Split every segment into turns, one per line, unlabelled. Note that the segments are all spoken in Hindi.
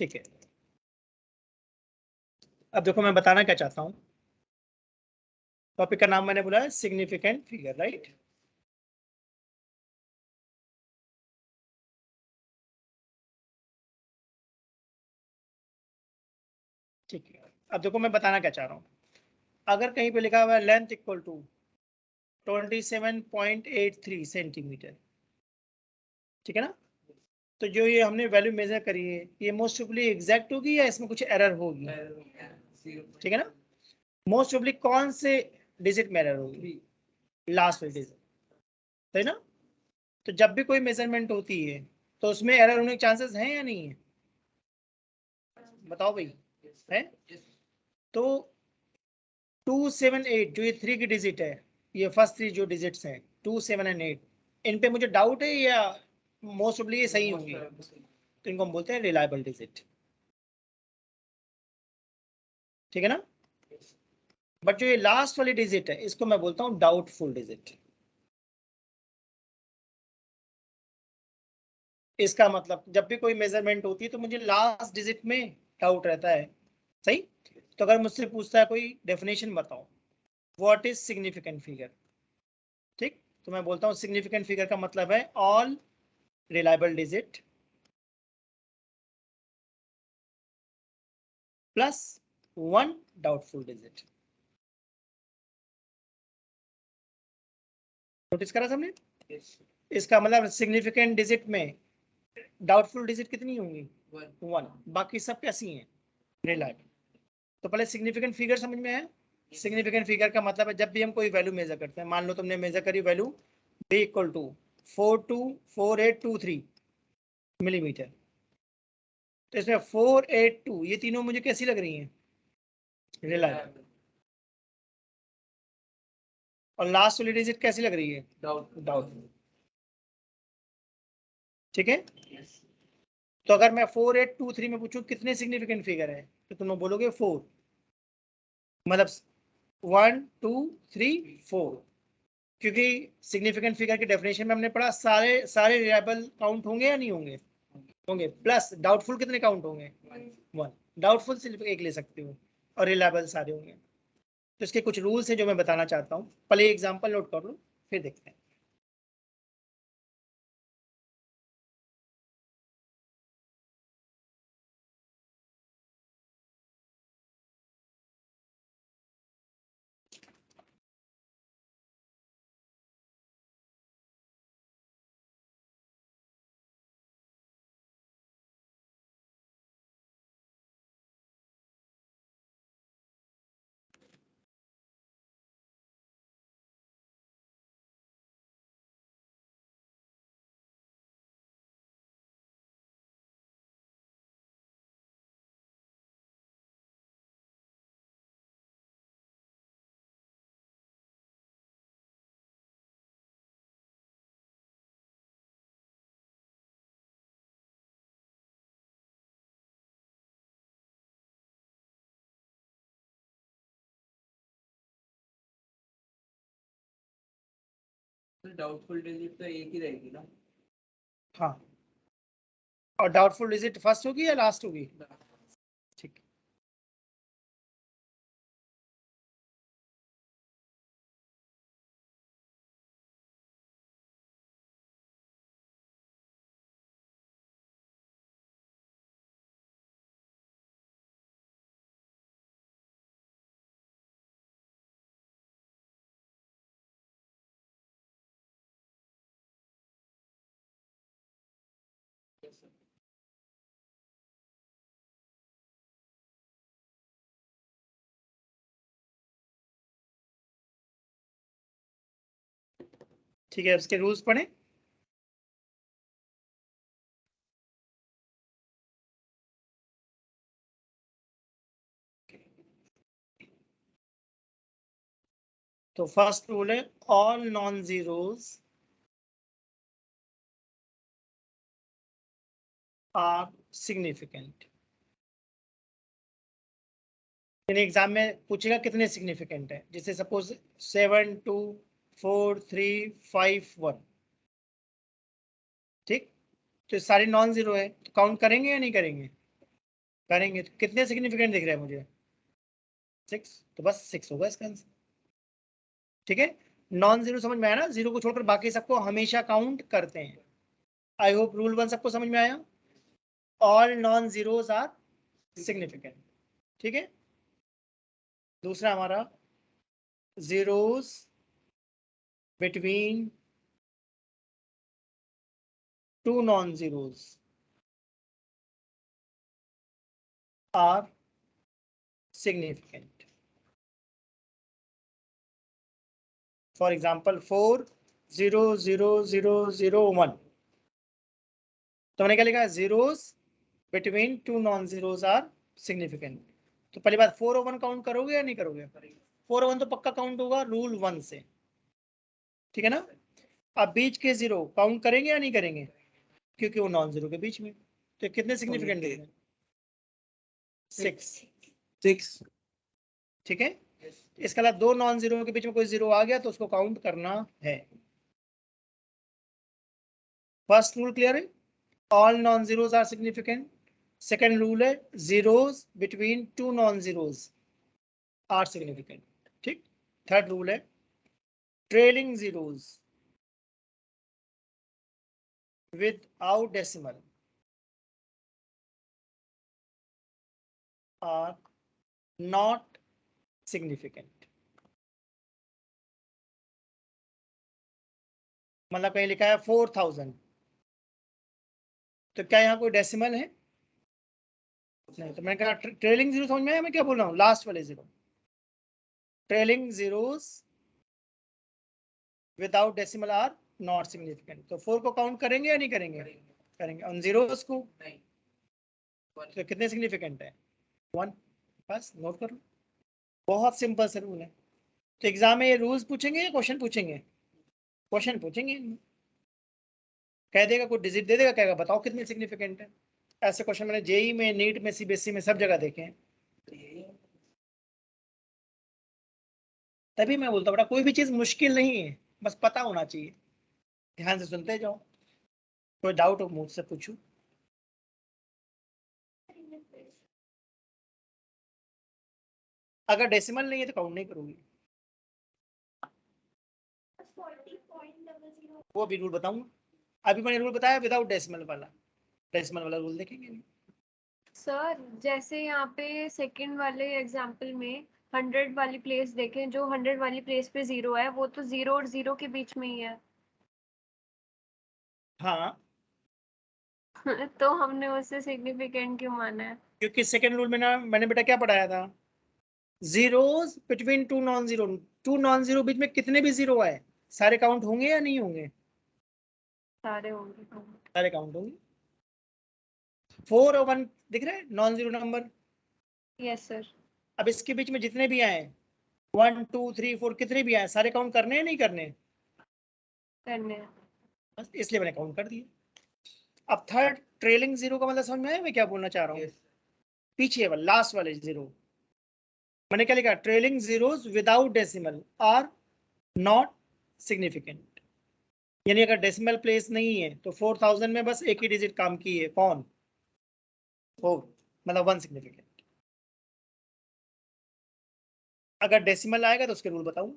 ठीक है, अब देखो मैं बताना क्या चाहता हूँ। टॉपिक का नाम मैंने बोला है सिग्निफिकेंट फिगर, राइट। ठीक है, अब देखो मैं बताना क्या चाह रहा हूँ। अगर कहीं पे लिखा हुआ है लेंथ इक्वल टू 27.83 सेंटीमीटर, ठीक है ना, तो जो ये हमने वैल्यू मेजर करी है ये मोस्ट प्रोबेबली एग्जैक्ट होगी या इसमें कुछ एरर होगी, ठीक है ना। मोस्ट प्रोबेबली कौन से डिजिट में एरर होगी, लास्ट वाली डिजिट, सही ना। तो जब भी कोई मेजरमेंट होती है तो उसमें एरर होने के चांसेस हैं या नहीं है, बताओ भाई, है। तो 278 जो ये 3 की डिजिट है, ये फर्स्ट 3 जो डिजिट्स हैं 2, 7 एंड 8, इन पे मुझे डाउट है या मोस्ट प्रोबेबली ये सही होंगी, तो इनको हम बोलते हैं रिलायबल डिजिट, ठीक है ना। बट जो ये लास्ट वाली डिजिट है इसको मैं बोलता हूँ डाउटफुल डिजिट। इसका मतलब जब भी कोई मेजरमेंट होती है तो मुझे लास्ट डिजिट में डाउट रहता है, सही। तो अगर मुझसे पूछता है कोई डेफिनेशन बताओ, व्हाट इज सिग्निफिकेंट फिगर, ठीक, तो मैं बोलता हूँ सिग्निफिकेंट फिगर का मतलब है all reliable digit plus 1 doubtful digit. Notice करा सबने, इसका मतलब सिग्निफिकेंट डिजिट में डाउटफुल डिजिट कितनी होंगी, 1, बाकी सब कैसी हैं, रिलायबल। तो पहले सिग्निफिकेंट फिगर समझ में आया। सिग्निफिकेंट फिगर का मतलब है जब भी हम कोई वैल्यू मेजर करते हैं, मान लो तुमने मेजर करी value b equal to 424823 millimetre, तो इसमें 482 ये तीनों मुझे कैसी लग रही हैं, रिलायबल। और लास्ट वाली डिजिट कैसी लग रही है, डाउटफुल, ठीक है। तो अगर मैं 4823 में पूछूं कितने सिग्निफिकेंट फिगर है तो तुम बोलोगे 4, मतलब 1 2 3 4, क्योंकि सिग्निफिकेंट फिगर की डेफिनेशन में हमने पढ़ा सारे सारे रिलायबल काउंट होंगे या नहीं होंगे, होंगे, प्लस डाउटफुल कितने काउंट होंगे, 1, डाउटफुल सिर्फ एक ले सकते हो और रिलायबल सारे होंगे। तो इसके कुछ रूल्स हैं जो मैं बताना चाहता हूँ, पहले एग्जांपल नोट कर लो फिर देखते हैं।
डाउटफुल डिजिट तो एक ही रहेगी ना।
हाँ, और डाउटफुल डिजिट फर्स्ट होगी या लास्ट होगी, ठीक। ठीक है, इसके रूल्स पढ़े। तो फर्स्ट रूल है all non zeros are significant. यानी एग्जाम में पूछेगा कितने सिग्निफिकेंट है, जैसे सपोज 7 2 4 3 5 1, ठीक। तो सारे नॉन जीरो है तो काउंट करेंगे या नहीं करेंगे, करेंगे तो कितने सिग्निफिकेंट दिख रहे हैं मुझे? 6, तो बस 6 होगा इसका आंसर। ठीक है, नॉन जीरो समझ में आया ना? जीरो को छोड़कर बाकी सबको हमेशा काउंट करते हैं। आई होप रूल 1 सबको समझ में आया। All non zeros are significant. ठीक है, दूसरा हमारा zeros between two non zeros are significant. For example, 4 0 0 0 0 1, तो मैंने क्या लिखा? zeros between two non zeros are significant. तो पहली बात 4 और 1 काउंट करोगे या नहीं करोगे? 4 और 1 तो पक्का काउंट होगा रूल 1 से। ठीक है ना? अब बीच के जीरो काउंट करेंगे या नहीं करेंगे? क्योंकि वो नॉन जीरो के बीच में। तो कितने सिग्निफिकेंट दिख रहे हैं? 6। ठीक है, इसके अलावा दो नॉन जीरो के बीच में कोई जीरो आ गया तो उसको काउंट करना है। फर्स्ट रूल क्लियर है, all non zeros are significant. Second rule है, zeros between two non zeros are significant. ठीक, थर्ड रूल है, trailing zeros without decimal are not significant. मतलब कहीं लिखा है 4000, तो क्या यहाँ कोई डेसिमल है? नहीं, तो मैंने कहा ट्रेलिंग जीरो समझ में आया मैं क्या बोल रहा हूँ? लास्ट वाले zero, trailing zeros without decimal are not significant. तो 4 को काउंट करेंगे या नहीं करेंगे? करेंगे। उन जीरोस को तो कितने सिग्निफिकेंट है? 1। बस नोट कर लो, बहुत सिंपल से रूल है। तो एग्जाम में ये रूल्स पूछेंगे या क्वेश्चन पूछेंगे? क्वेश्चन पूछेंगे। कह देगा, कोई डिजिट दे देगा, कहेगा बताओ कितने सिग्निफिकेंट है। ऐसे क्वेश्चन मैंने जेई में, नीट में, सीबीएसई में सब जगह देखे हैं। तभी मैं बोलता हूँ बेटा, कोई भी चीज मुश्किल नहीं है, बस पता होना चाहिए। ध्यान से सुनते जाओ, कोई डाउट हो मुझसे पूछो। अगर डेसिमल नहीं है तो काउंट नहीं करोगे। वो भी रूल बताऊंगा। अभी मैंने रूल बताया विदाउट डेसिमल वाला, डेसिमल वाला रूल देखेंगे नहीं।
सर जैसे यहाँ पे सेकंड वाले एग्जाम्पल में 100 वाली प्लेस देखें, जो 100 वाली प्लेस पे 0 है वो तो 0 और 0 के बीच में ही है।
हाँ,
तो हमने उसे सिग्निफिकेंट क्यों माना है?
क्योंकि सेकंड रूल में ना मैंने बेटा क्या पढ़ाया था? Zeros between two non zero, two non zero बीच में कितने भी जीरो आए सारे काउंट होंगे या नहीं होंगे?
सारे होंगे।
सारे काउंट होंगे। 4 और 1 दिख रहे हैं non zero number.
Yes sir.
अब इसके बीच में जितने भी आए 1 2 3 4 कितने भी आए सारे काउंट करने हैं नहीं करने?
करने हैं।
बस इसलिए मैंने काउंट कर दिया। अब थर्ड ट्रेलिंग जीरो का मतलब समझ में आया मैं क्या बोलना चाह रहा हूँ? पीछे वाले लास्ट वाले जीरो, मैंने क्या लिखा? Trailing zeros without decimal are not significant. यानी अगर डेसिमल प्लेस नहीं है तो 4000 में बस एक ही डिजिट काम की है, कौन? 4, मतलब 1 सिग्निफिकेंट। अगर डेसिमल आएगा तो उसके रूल बताऊं।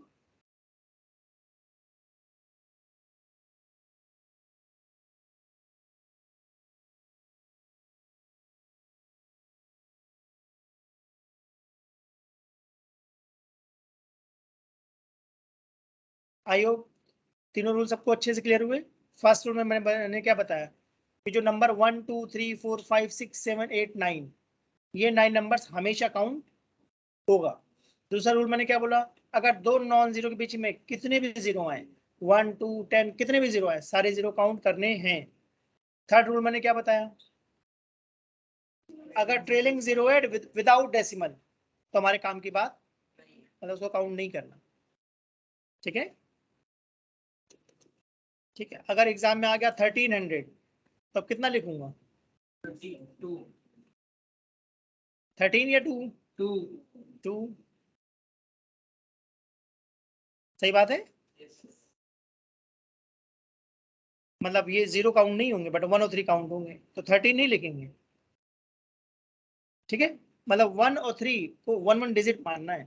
आई होप तीनों रूल सबको अच्छे से क्लियर हुए। फर्स्ट रूल में मैंने क्या बताया कि जो नंबर 1 2 3 4 5 6 7 8 9, ये 9 नंबर्स हमेशा काउंट होगा। दूसरा रूल मैंने क्या बोला? अगर दो नॉन जीरो के बीच में कितने भी जीरो आए, 1 2 10 कितने भी जीरो आए सारे जीरो काउंट करने हैं। थर्ड रूल मैंने क्या बताया? अगर ट्रेलिंग जीरो है विदाउट डेसिमल तो हमारे काम की बात, मतलब उसको काउंट नहीं करना। ठीक है, ठीक है। अगर एग्जाम में आ गया 1300 तो कितना लिखूंगा? 13 या 2? 2। सही बात है। मतलब ये जीरो काउंट नहीं होंगे बट 1 और 3 काउंट होंगे, तो 13 नहीं लिखेंगे। ठीक है, मतलब 1 और 3 को 1 डिजिट मानना है,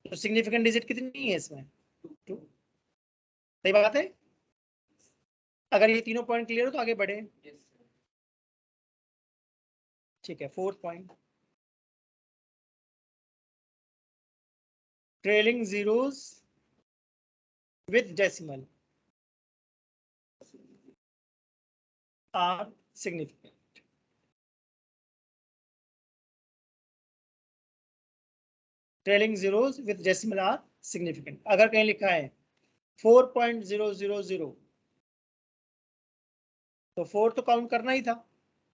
तो सिग्निफिकेंट डिजिट कितनी है इसमें? 2। सही बात है। अगर ये तीनों पॉइंट क्लियर हो तो आगे बढ़े। ठीक है, 4th point, trailing zeros with decimal are significant. Trailing zeros with decimal are significant. अगर कहीं लिखा है 4.000 तो 4 तो काउंट करना ही था,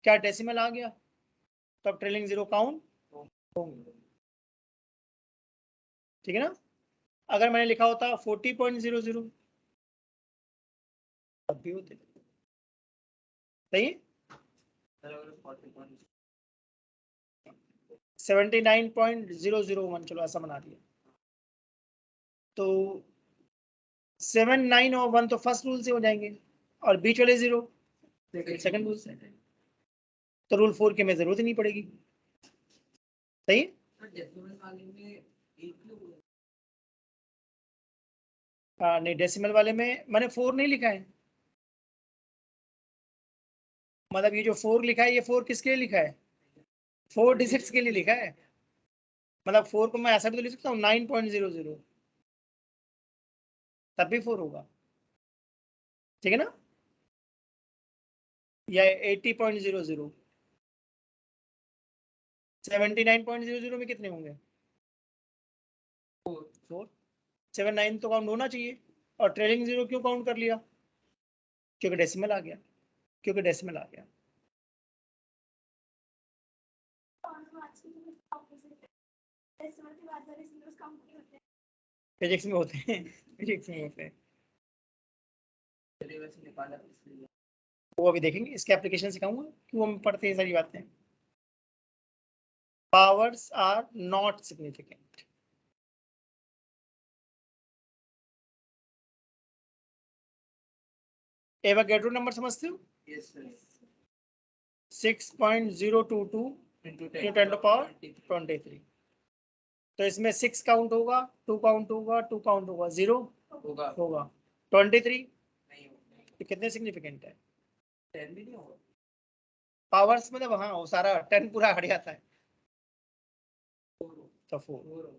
क्या डेसिमल आ गया तो अब ट्रेलिंग जीरो काउंट होंगे। ठीक है ना। अगर मैंने लिखा होता 40.00 तब भी होते। सही है। 79.001, चलो ऐसा बना दिया। तो 7, 9 और 1 तो फर्स्ट रूल से हो जाएंगे और बीच वाले 0 सेकंड रूल से, तो रूल 4 की हमें जरूरत ही नहीं पड़ेगी। सही है। नहीं, डेसिमल वाले में मैंने 4 नहीं लिखा है, मतलब ये जो 4 लिखा है ये 4 किसके लिए लिखा है? 4 डिजिट्स के लिए लिखा है। मतलब 4 को मैं ऐसा भी तो लिख सकता हूँ 9.00, तब भी 4 होगा। ठीक है ना। या 80.00, 79.00 में कितने होंगे? 4। 7, 9 तो काउंट होना चाहिए, और ट्रेलिंग जीरो क्यों काउंट कर लिया? क्योंकि डेसिमल आ गया, क्योंकि डेसिमल आ गया। फिजिक्स में होते हैं, फिजिक्स में होते हैं, वो अभी देखेंगे, इसके एप्लीकेशन सिखाऊंगा क्यों हम पढ़ते हैं सारी बातें। Powers are not significant. Avogadro number समझते हो? 6.022 into 10⁻23। तो इसमें 6 काउंट होगा, 2 काउंट होगा, 2 काउंट होगा, 0 होगा, 23 तो कितने सिग्निफिकेंट है?
10 भी नहीं होगा।
पावर्स मतलब हाँ वो सारा 10 पूरा हट जाता है, तो 4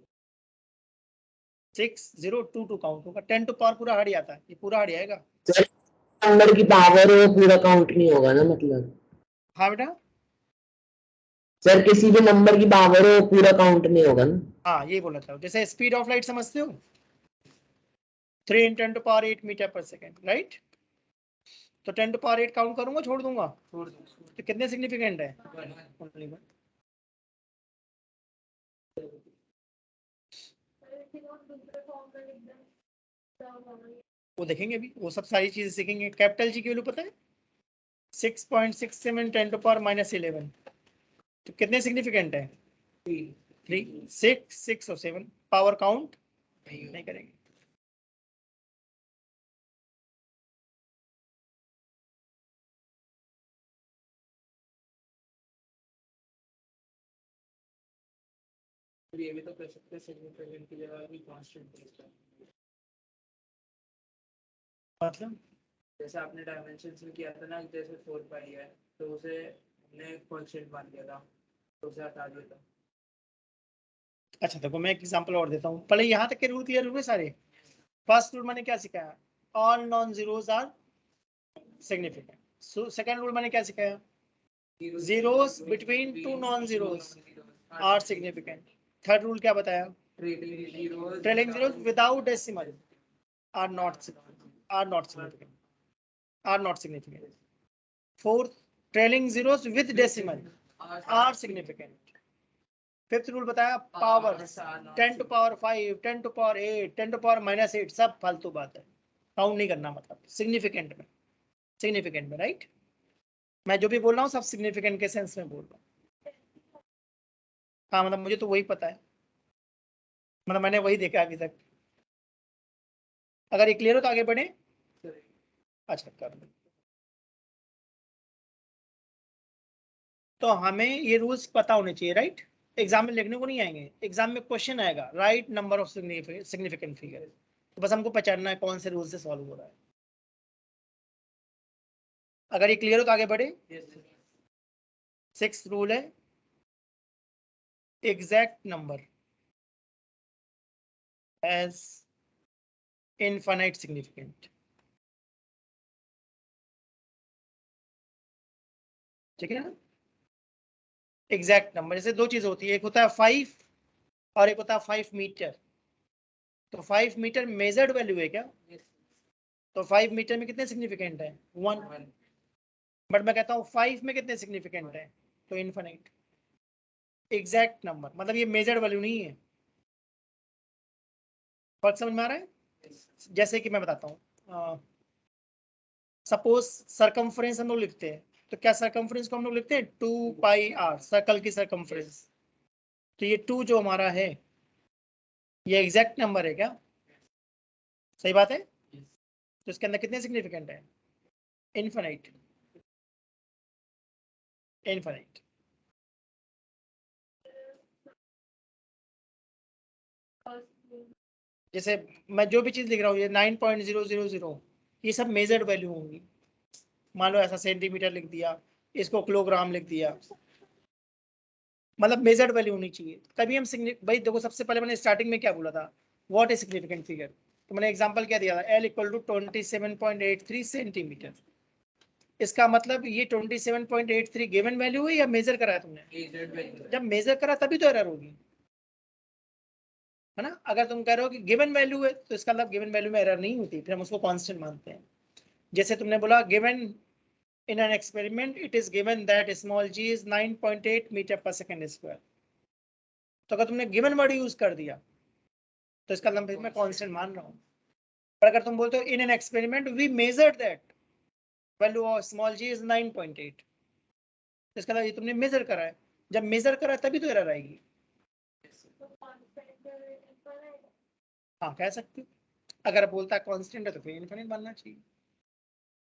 6 0 2 2 काउंट होगा, 10 टू पावर पूरा हट जाता है, ये पूरा हट जाएगा।
नंबर की पावर हो पूरा काउंट नहीं होगा ना, मतलब?
हाँ बेटा।
सर किसी भी नंबर की पावर हो पूरा काउंट नहीं होगा ना?
हाँ ये बोलना चाहूँ, जैसे स्पीड ऑफ लाइट समझते हो, 3 × 10⁻8 मीटर पर सेकेंड, राइट। तो 10 टू पावर 8 काउंट करूंगा, छोड़ दूंगा, तो कितने सिग्निफिकेंट है? Only one। वो देखेंगे अभी, वो सब सारी चीजें सीखेंगे। कैपिटल जी की वैल्यू पता है? 6.67 10 टू पावर -11, तो कितने सिग्निफिकेंट है? 3 6 6 और 7। पावर काउंट नहीं करेंगे।
ये भी तो कर सकते हैं, सिग्निफिकेंट की जगह भी कांस्टेंट
मतलब
जैसे आपने डायमेंशंस में किया था ना, जैसे 4 पाई है तो उसे हमने कांस्टेंट मान लिया था, तो उसे हटा दिया था।
अच्छा देखो, मैं एक एग्जांपल और देता हूँ, पहले यहाँ तक के रूल क्लियर हुए सारे। फर्स्ट रूल मैंने क्या सिखाया? All non zeros are significant. Second rule मैंने क्या सिखाया? Zeros between 2 non zeros are significant. Third rule क्या बताया? Trailing zeros without decimal are not significant, are not significant. Fourth, trailing zeros with decimal are significant. Fifth rule बताया, power 10 to power 5 10 to power 8 10 to power -8 सब फालतू बात है, काउंट नहीं करना, मतलब सिग्निफिकेंट में, सिग्निफिकेंट में, राइट। मैं जो भी बोल रहा हूँ सब सिग्निफिकेंट के सेंस में बोल रहा हूँ। हाँ मतलब मुझे तो वही पता है, मतलब मैंने वही देखा अभी तक। अगर ये क्लियर हो तो आगे बढ़े।
चलिए।
अच्छा कर लो। तो हमें ये रूल्स पता होने चाहिए, राइट? एग्जाम में लिखने को नहीं आएंगे, एग्जाम में क्वेश्चन आएगा right number of significant figure, तो बस हमको पहचानना है कौन से रूल से सॉल्व हो रहा है। अगर ये क्लियर हो तो आगे बढ़े। सिक्स्थ रूल है exact number as infinite significant. ठीक है ना? एग्जैक्ट नंबर, जैसे दो चीज होती है, एक होता है 5 और एक होता है 5 मीटर। तो 5 मीटर मेजर्ड वैल्यू है क्या? तो 5 मीटर में कितने सिग्निफिकेंट है? 1। बट मैं कहता हूँ 5 में कितने सिग्निफिकेंट है? तो इनफाइनाइट। एग्जैक्ट नंबर मतलब ये मेजर्ड वैल्यू नहीं है। फर्क समझ में आ रहा है? जैसे कि मैं बताता हूँ, सपोज सरकमफ्रेंस हम लोग लिखते हैं, तो क्या सरकमफ्रेंस को हम लोग लिखते हैं 2πr, सर्कल की सरकमफ्रेंस। तो ये 2 जो हमारा है ये एग्जैक्ट नंबर है क्या? सही बात है। तो इसके अंदर कितने सिग्निफिकेंट है? इनफाइनाइट। इनफाइनाइट। जैसे मैं जो भी चीज लिख रहा हूँ ये 9.000, ये सब मेजर्ड वैल्यू होंगी। मान लो ऐसा सेंटीमीटर लिख दिया, इसको किलोग्राम लिख दिया, मतलब मेजर्ड वैल्यू होनी चाहिए, तभी हम भाई देखो सबसे पहले मैंने स्टार्टिंग में क्या बोला था, व्हाट इज सिग्निफिकेंट फिगर। तो मैंने एग्जांपल क्या दिया था, L इक्वल टू 27.83 सेंटीमीटर। इसका मतलब ये 27.83 गिवन वैल्यू है या मेजर करा है तुमने? जब मेजर करा तभी तो एरर होगी, है ना? अगर तुम कह रहे हो कि गिवन वैल्यू है तो इसका मतलब गिवन वैल्यू में एरर नहीं होती, फिर हम उसको कांस्टेंट मानते हैं। जैसे तुमने बोला given in an experiment it is given that small g is 9.8 meter per second square। तो अगर तुमने गिवन वर्ड यूज कर दिया तो इसका मतलब मैं कांस्टेंट मान रहा हूँ। पर अगर तुम बोलते हो in an experiment we measured that value of small g is 9.8, तो इसका मतलब ये तुमने मेजर करा है, जब मेजर करा तभी तो एरर आएगी। हाँ कह सकते हो, अगर बोलता है कांस्टेंट है तो फिर इनफिनिट मानना चाहिए।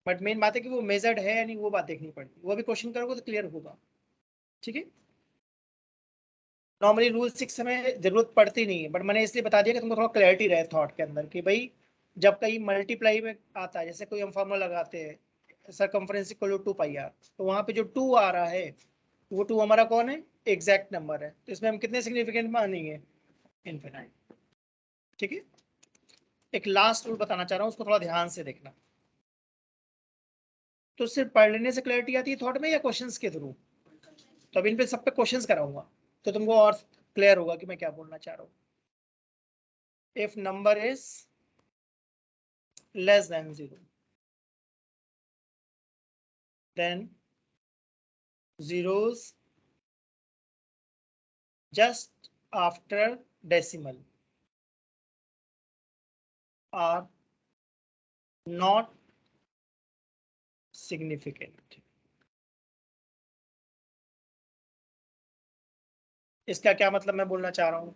बट मेन बात है कि वो मेजर्ड है या नहीं वो बात देखनी पड़ती, वो भी क्वेश्चन करोगे तो क्लियर होगा। ठीक है। नॉर्मली रूल 6 में जरूरत पड़ती नहीं है, बट मैंने इसलिए बता दिया कि तुमको थोड़ा क्लैरिटी रहे थॉट के अंदर कि भाई जब कहीं मल्टीप्लाई में आता है, जैसे कोई हम फॉर्मूला लगाते हैं सरकमफ्रेंस इक्वल टू 2πr, तो वहां पे जो 2 आ रहा है वो 2 हमारा कौन है? एग्जैक्ट नंबर है, तो इसमें हम कितने सिग्निफिकेंट मानेंगे? इनफिनाइट। ठीक है। एक लास्ट रूल बताना चाह रहा हूँ, उसको थोड़ा ध्यान से देखना। तो सिर्फ पढ़ लेने से क्लैरिटी आती है थॉट में या क्वेश्चंस के थ्रू? तो अब इन पे सब पे क्वेश्चंस कराऊंगा तो तुमको और क्लियर होगा कि मैं क्या बोलना चाह रहा हूँ। If number is less than 0 then zeros just after decimal are not significant। इसका क्या मतलब मैं बोलना चाह रहा हूं?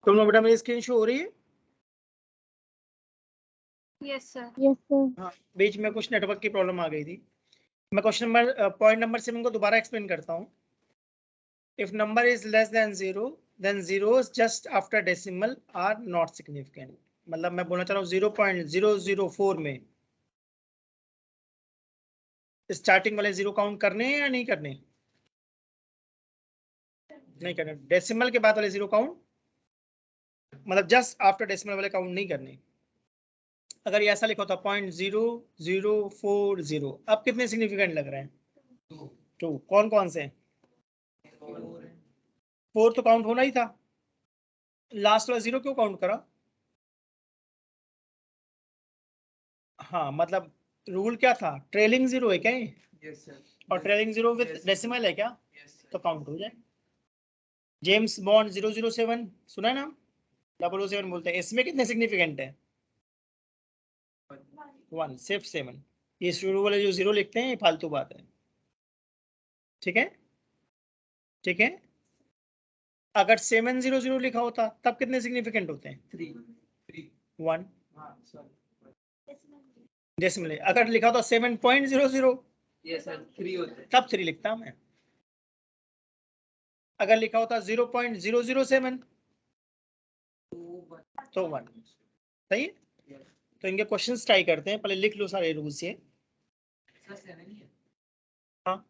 तुम लोग बेटा मेरी स्क्रीन शो हो रही है?
Yes sir.
हाँ, बीच में कुछ नेटवर्क की प्रॉब्लम आ गई थी। मैं क्वेश्चन नंबर पॉइंट नंबर 7 को दोबारा एक्सप्लेन करता हूँ। If number is less than 0 then zeros just after decimal are not significant। मतलब मैं बोलना चाह रहा हूँ 0.004 में स्टार्टिंग वाले जीरो काउंट करने हैं या नहीं करने? नहीं करने। डेसिमल के बाद वाले जीरो काउंट, मतलब जस्ट आफ्टर डेसिमल वाले काउंट नहीं करने। अगर ये ऐसा लिखा होता 0.0040, अब कितने सिग्निफिकेंट लग रहे हैं? 2। कौन कौन से? 4 तो काउंट होना ही था, लास्ट वाला जीरो क्यों काउंट करा? हाँ, मतलब रूल क्या था? ट्रेलिंग जीरो है क्या ये?
Yes sir.
और trailing zero with
Yes,
decimal है क्या?
यस
तो काउंट हो जाए। जेम्स बॉन्ड 007 सुना है ना? 007 बोलते हैं। इसमें कितने सिग्निफिकेंट है? 1, सिर्फ 7। ये शुरू वाले जो जीरो लिखते हैं ये फालतू बात है। ठीक है, ठीक है। अगर 700 लिखा होता तब कितने सिग्निफिकेंट होते हैं?
3
1
हाँ सर।
डेसिमल। अगर लिखा होता 7.00
ये सर 3 होते हैं।
तब 3 लिखता मैं। अगर लिखा होता 0.007 तो 1। सही है। तो इनके क्वेश्चंस ट्राई करते हैं, पहले लिख लो सारे रूल्स ये।
सर 7 ही है।
हाँ,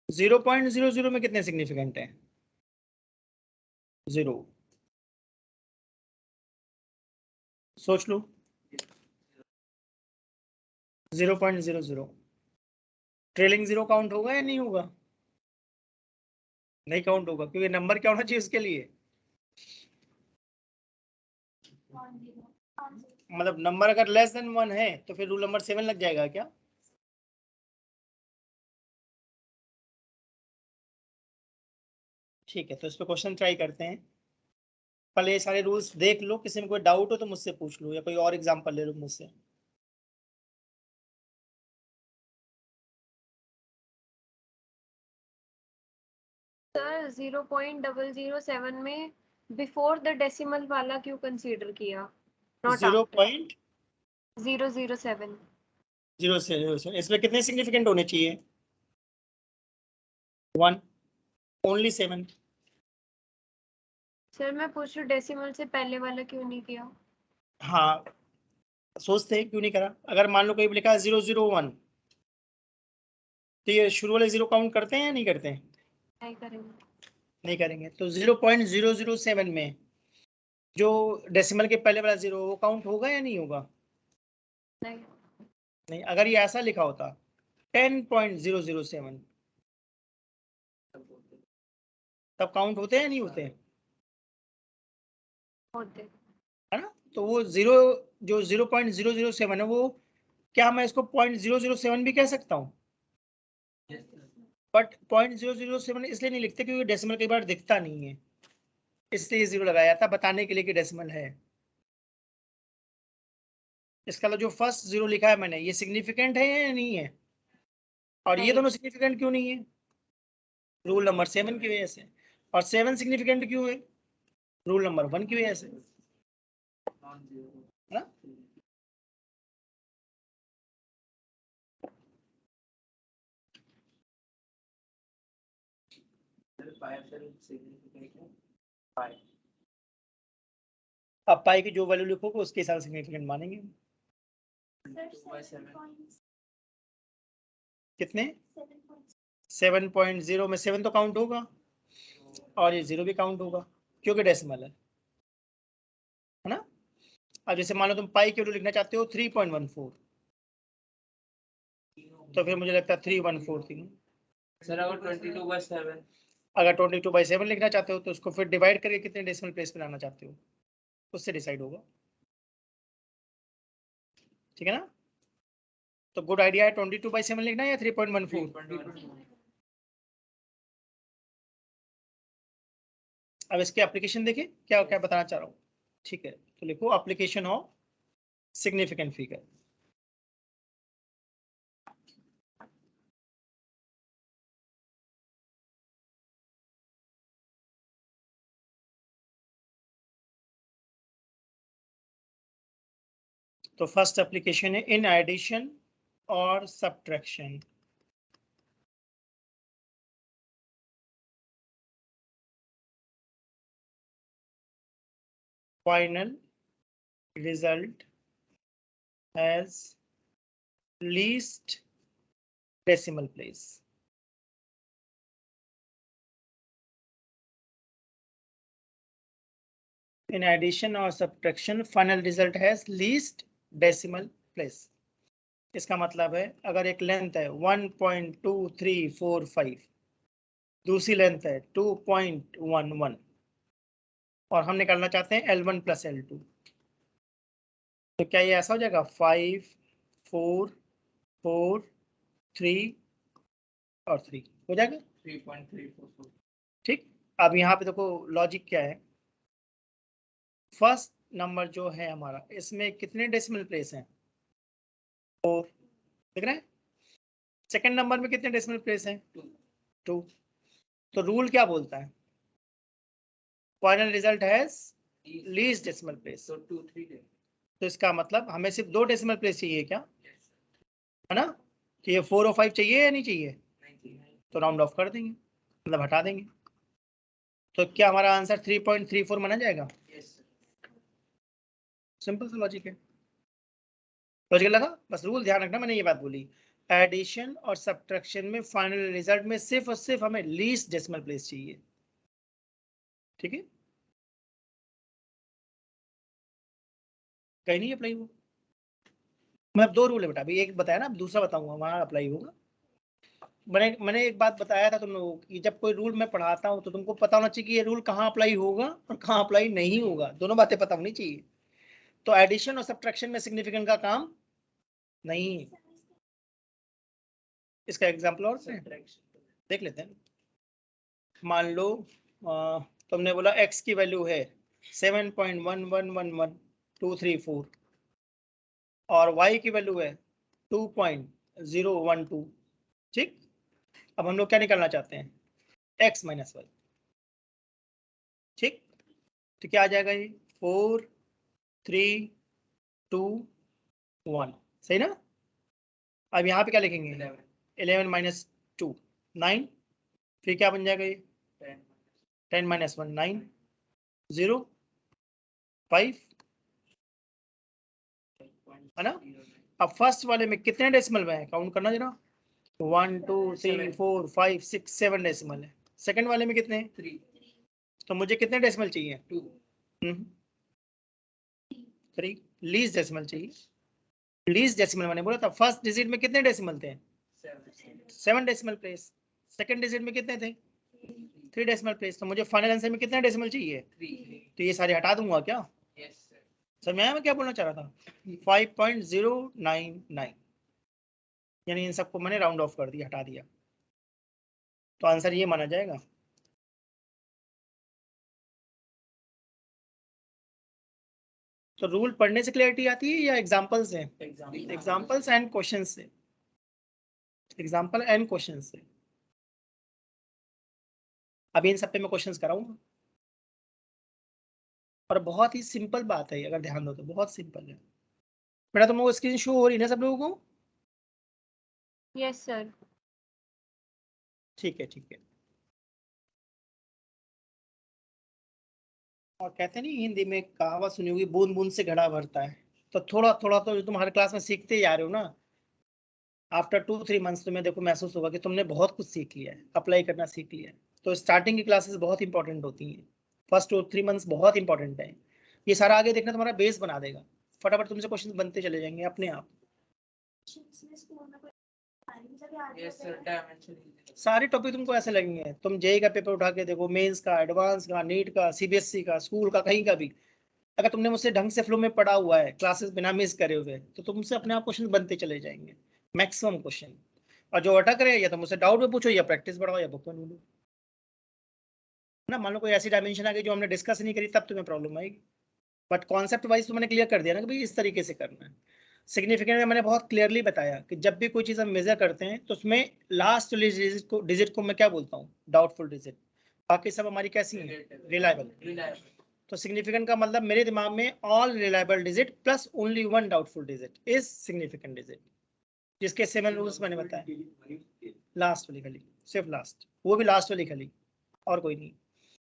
जीरो पॉइंट जीरो जीरो में कितने सिग्निफिकेंट है? 0। सोच लो। 0.00 ट्रेलिंग जीरो काउंट होगा या नहीं होगा? नहीं काउंट होगा, क्योंकि नंबर क्या होना चाहिए उसके लिए? मतलब नंबर अगर लेस देन 1 है तो फिर रूल नंबर 7 लग जाएगा क्या? ठीक है, तो इस पे क्वेश्चन ट्राई करते हैं। पहले ये सारे रूल्स देख लो, किसी में कोई डाउट हो तो मुझसे पूछ लो या कोई और एग्जांपल ले लो मुझसे।
सर 0.007 में बिफोर द डेसिमल वाला क्यों कंसीडर किया? नॉट 0.007।
0.007 इसमें कितने सिग्निफिकेंट होने चाहिए? 1, ओनली 7।
सर मैं पूछ रही हूँ डेसिमल से पहले वाला क्यों नहीं किया?
हाँ, सोचते हैं क्यों नहीं करा। अगर मान लो कहीं लिखा है 001 तो ये शुरू वाले जीरो काउंट करते हैं या नहीं करते हैं?
नहीं करेंगे।
नहीं करेंगे। तो 0.007 में जो डेसिमल के पहले वाला जीरो वो काउंट होगा या नहीं होगा?
नहीं।
नहीं। अगर ये ऐसा लिखा होता 10.007 तब काउंट होते हैं या नहीं होते हैं?
होते।
है ना? तो वो जीरो जो 0.007 है वो, क्या मैं इसको 0.007 भी कह सकता हूँ? बट 0.007 इसलिए नहीं लिखते क्योंकि डेसिमल कई बार दिखता नहीं है, इसलिए जीरो लगाया था बताने के लिए कि डेसिमल है। इसका जो फर्स्ट जीरो लिखा है मैंने, ये सिग्निफिकेंट है या नहीं है? और ये
नहीं।
दोनों सिग्निफिकेंट क्यों नहीं है? रूल नंबर 7 की वजह से। और 7 सिग्निफिकेंट क्यों है? रूल नंबर 1 की वजह से। है ना? अब पाई की जो वैल्यू लिखोगे उसके हिसाब से सिग्निफिकेंट मानेंगे। कितने? 7.0 में 7 तो काउंट होगा और ये 0 भी काउंट होगा क्योंकि डेसिमल है ना? अब जैसे मान लो तुम पाई की वैल्यू लिखना चाहते हो 3.14, तो फिर मुझे लगता है 314 थी।
सर अगर 22/7
अगर 22/7 लिखना चाहते हो तो उसको फिर डिवाइड करके कितने डेसिमल प्लेस पे लाना चाहते हो उससे डिसाइड होगा। ठीक है ना? तो गुड आइडिया है 22/7 लिखना या 3.14? अब इसके एप्लीकेशन देखिए क्या क्या बताना चाह रहा हूँ। ठीक है, तो लिखो एप्लीकेशन ऑफ सिग्निफिकेंट फिगर। तो फर्स्ट एप्लीकेशन है इन एडिशन और subtraction. Final result has least decimal place. In addition और subtraction final result has least decimal place. इसका मतलब है अगर एक लेंथ है 1.2345, दूसरी लेंथ है 2.11 और हम निकालना चाहते हैं L1 प्लस L2, तो क्या ये ऐसा हो जाएगा 5 4 4 3 और 3 हो जाएगा
3.344।
ठीक। अब यहाँ पे देखो लॉजिक क्या है, फर्स्ट नंबर जो है हमारा इसमें कितने डेसिमल प्लेस हैं 4, देख रहे हैं। सेकंड नंबर में कितने डेसिमल प्लेस हैं 2। तो रूल क्या बोलता है, final result has least decimal place.
तो 2 3 दे।
तो इसका मतलब हमें सिर्फ 2 डेसिमल प्लेस चाहिए क्या, है ना। कि ये 4 और 5 चाहिए या नहीं चाहिए, तो राउंड ऑफ कर देंगे, मतलब हटा देंगे। तो क्या हमारा आंसर 3.34 माना जाएगा। सिंपल सा लॉजिक है, लॉजिक लगा। बस रूल ध्यान रखना, मैंने ये बात बोली एडिशन और सब्ट्रैक्शन में फाइनल रिजल्ट में सिर्फ और सिर्फ हमें लीस्ट डेसिमल प्लेस चाहिए। ठीक है, कहीं नहीं अप्लाई हुआ। मतलब 2 रूल है बेटा, अभी एक बताया ना, अब दूसरा बताऊंगा वहां अप्लाई होगा। मैंने एक बात बताया था तुम लोगों को कि जब कोई रूल मैं पढ़ाता हूँ तो तुमको पता होना चाहिए कि ये रूल कहाँ अप्लाई होगा और कहाँ अप्लाई नहीं होगा, दोनों बातें पता होनी चाहिए। तो एडिशन और सब्ट्रैक्शन में सिग्निफिकेंट का काम नहीं। इसका एग्जांपल और देख लेते हैं। मान लो तुमने बोला x की वैल्यू है 7.1111234 और y की वैल्यू है 2.012। ठीक, अब हम लोग क्या निकालना चाहते हैं x माइनस वाई। ठीक, तो क्या आ जाएगा ये 4 3 2 1, सही ना। अब यहाँ पे क्या लिखेंगे 11 माइनस 2 9, फिर क्या बन जाएगा ये 10 माइनस 1 9 0 5, है ना। अब फर्स्ट वाले में कितने डेसिमल में है काउंट करना जरा, 1 2 3 4 5 6 7 डेसिमल है। सेकंड वाले में कितने हैं 3, तो मुझे कितने डेसिमल चाहिए 2 3, लीस्ट डेसिमल चाहिए। लीस्ट डेसिमल मैंने बोला था फर्स्ट डिजिट में कितने डेसिमल थे 7 डेसिमल प्लेस, सेकंड डिजिट में कितने थे 3 डेसिमल प्लेस, तो मुझे फाइनल आंसर में कितने डेसिमल चाहिए 3। तो ये सारे हटा दूंगा क्या, समझ में आया मैं क्या बोलना चाह रहा था 5.099, यानी इन सबको मैंने राउंड ऑफ कर दिया, हटा दिया, तो आंसर ये माना जाएगा। तो रूल पढ़ने से क्लैरिटी आती है या एग्जांपल से, एग्जांपल्स एंड क्वेश्चन से, एग्जांपल एंड क्वेश्चन से। अभी इन सब पे मैं क्वेश्चंस कराऊंगा और बहुत ही सिंपल बात है, अगर ध्यान दो तो बहुत सिंपल है। बेटा तुम लोगों को स्क्रीन शो हो रही है ना सब लोगों को,
यस सर।
ठीक है ठीक है। और कहते नहीं हिंदी में कहावत सुनी होगी बूंद बूंद से घड़ा भरता है, तो थोड़ा थोड़ा तो जो तुम हर क्लास में सीखते ही आ रहे हो ना, आफ्टर 2-3 मंथ्स तुम्हें देखो महसूस होगा कि तुमने बहुत कुछ सीख लिया है, अप्लाई करना सीख लिया है। तो स्टार्टिंग की क्लासेस बहुत इंपॉर्टेंट होती हैं, फर्स्ट 2-3 मंथ्स बहुत इंपॉर्टेंट है। ये सारा आगे देखना तुम्हारा बेस बना देगा, फटाफट तुमसे क्वेश्चन बनते चले जाएंगे अपने आप। सारे टॉपिक तुमको ऐसे लगेंगे, तुम जेई का पेपर उठा के देखो, मेंस का, एडवांस का, नीट का, सीबीएसई का, स्कूल का, कहीं का भी, अगर तुमने मुझसे ढंग से फ्लो में पढ़ा हुआ है, क्लासेस बिना मिस करे हुए, तो तुमसे अपने आप क्वेश्चन बनते चले जाएंगे, मैक्सिमम क्वेश्चन। और जो अटक रहे या तो मुझसे डाउट में पूछो या प्रैक्टिस बढ़ाओ या बुक में ढूंढो। ना, मान लो कोई ऐसी डायमेंशन आ गई जो हमने डिस्कस नहीं करी, तब तुम्हें प्रॉब्लम आएगी। बट कॉन्सेप्ट वाइज तो मैंने क्लियर कर दिया ना कि भाई इस तरीके से करना है। सिग्निफिकेंट में मैंने बहुत क्लियरली बताया कि जब भी कोई चीज़ हम मेजर करते हैं तो उसमें लास्ट डिजिट को मैं क्या बोलता हूँ, डाउटफुल डिजिट। बाकी सब हमारी कैसी है, रिलायबल। तो सिग्निफिकेंट का मतलब मेरे दिमाग में all reliable digit plus only one doubtful digit is significant digit, जिसके 7 रूल्स मैंने बताया। लास्ट वाली खाली, सिर्फ लास्ट, वो भी लास्ट वाली खाली, और कोई नहीं।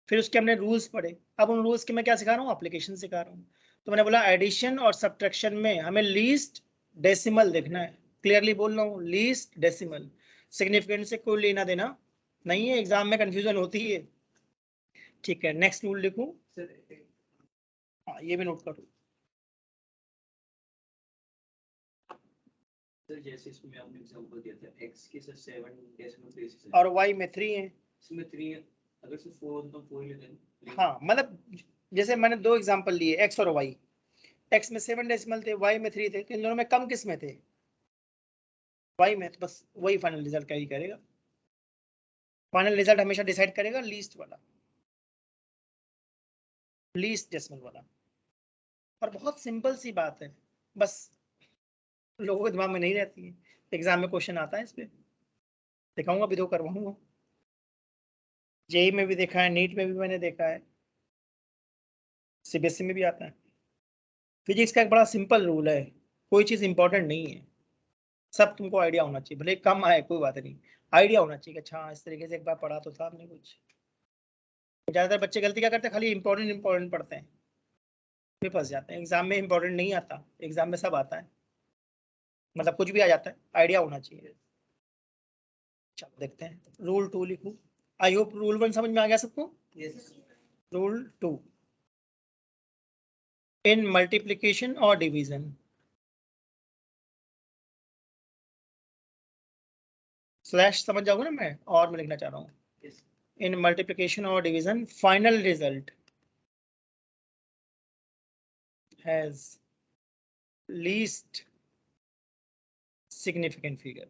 फिर उसके हमने रूल्स पढ़े। अब उन रूल्स के मैं क्या सिखा रहा हूँ, एप्लीकेशन सिखा रहा हूँ। तो मैंने बोला एडिशन और सब्ट्रैक्शन में हमें लीस्ट डेसिमल देखना है। क्लियरली बोल रहा हूँ, लीस्ट डेसिमल। सिग्निफिकेंट से कोई लेना देना नहीं है, एग्जाम में कंफ्यूजन होती है। ठीक है, नेक्स्ट रूल लिखूं। हाँ, ये भी नोट करो।
सर जैसे इसमें आपने एग्जांपल दिया था x के सर 7 डेसिमल प्लेसेस है
और y में 3 है।
इसमें 3 है, अगर से 4 हो तो 4 ही लेते हैं।
हाँ, मतलब जैसे मैंने दो एग्जांपल लिए, x और y। x में 7 डेसिमल थे, y में 3 थे, तो इन दोनों में कम किस में थे, y में। तो बस वही फाइनल रिजल्ट कैरी करेगा। फाइनल रिजल्ट हमेशा डिसाइड करेगा लीस्ट वाला, लीस्ट डेसिमल वाला। और बहुत सिंपल सी बात है, बस लोगों के दिमाग में नहीं रहती है। एग्जाम में क्वेश्चन आता है इस पे, दिखाऊंगा भी, दो करवाऊंगा। जेई में भी देखा है, नीट में भी मैंने देखा है, सीबीएसई में भी आता है। फिजिक्स का एक बड़ा सिंपल रूल है, कोई चीज इंपॉर्टेंट नहीं है, सब तुमको आइडिया होना चाहिए, भले कम आए कोई बात नहीं, आइडिया होना चाहिए कि अच्छा इस तरीके से एक बार पढ़ा तो था हमने कुछ। ज्यादातर बच्चे गलती क्या करते हैं, खाली इंपॉर्टेंट पढ़ते हैं, फिर फंस जाते हैं। एग्जाम में इंपॉर्टेंट नहीं आता, एग्जाम में सब आता है, मतलब कुछ भी आ जाता है, आइडिया होना चाहिए। चलो देखते हैं, रूल 2 लिखूं। आई होप रूल 1 समझ में आ गया सबको। रूल 2, इन मल्टीप्लीकेशन और डिवीजन, स्लैश समझ जाओगे ना, मैं लिखना चाह रहा हूँ। इन मल्टीप्लीकेशन और division final result has least significant figure.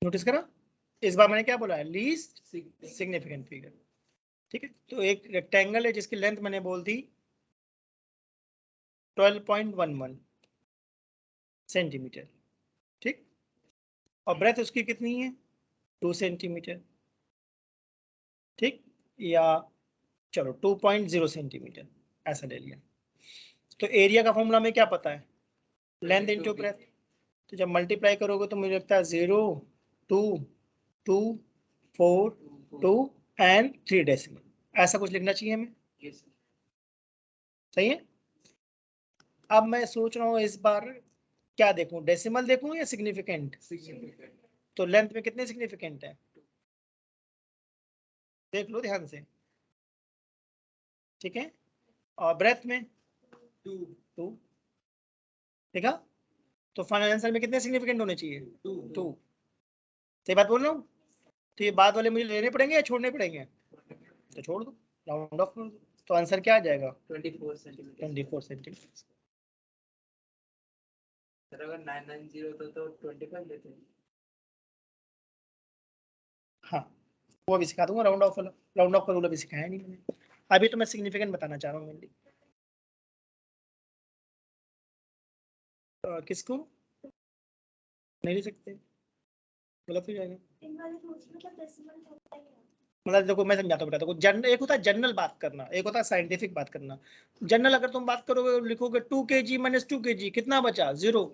Notice करा, इस बार मैंने क्या बोला है, लीस्ट सिग्निफिकेंट फिगर। ठीक है, तो एक रेक्टेंगल है जिसकी लेंथ मैंने बोल दी 12.11 सेंटीमीटर, ठीक, और ब्रेथ उसकी कितनी है, 2 सेंटीमीटर, ठीक, या चलो 2.0 सेंटीमीटर ऐसा ले लिया। तो एरिया का फॉर्मूला में क्या पता है, लेंथ इंटू ब्रेथ। तो जब मल्टीप्लाई करोगे तो मुझे लगता है 0, 2, 2, 4, 2 एंड 3 डेसिमल, ऐसा कुछ लिखना चाहिए हमें। सही है। अब मैं सोच रहा हूँ इस बार क्या देखूं, डेसिमल देखूं या सिग्निफिकेंट। तो लेंथ में कितने सिग्निफिकेंट है, देख लो ध्यान से, ठीक है, और ब्रेथ में 2, ठीक है। तो फाइनल आंसर में कितने सिग्निफिकेंट होने चाहिए, 2। सही बात बोल रहा हूँ। तो ये बाद वाले मुझे लेने पड़ेंगे या छोड़ने पड़ेंगे, तो छोड़ दो, राउंड ऑफ कर दो। तो आंसर क्या आ जाएगा,
24 सेंटीमीटर।
24 सेंटीमीटर।
सर अगर 990 होता तो 25 लेते हैं।
हाँ, वो अभी सिखा दूंगा, राउंड ऑफ वाला, राउंड ऑफ का रूल अभी सिखाया नहीं मैंने, अभी तो मैं सिग्निफिकेंट बताना चाह रहा हूँ मेनली। किसको नहीं ले सकते, गलत हो जाएगा। मतलब देखो मैं समझाता हूँ बेटा, देखो जनरल एक होता है, जनरल बात करना, एक होता है साइंटिफिक बात करना। जनरल अगर तुम बात करोगे, लिखोगे 2 kg माइनस 2 kg, कितना बचा, 0।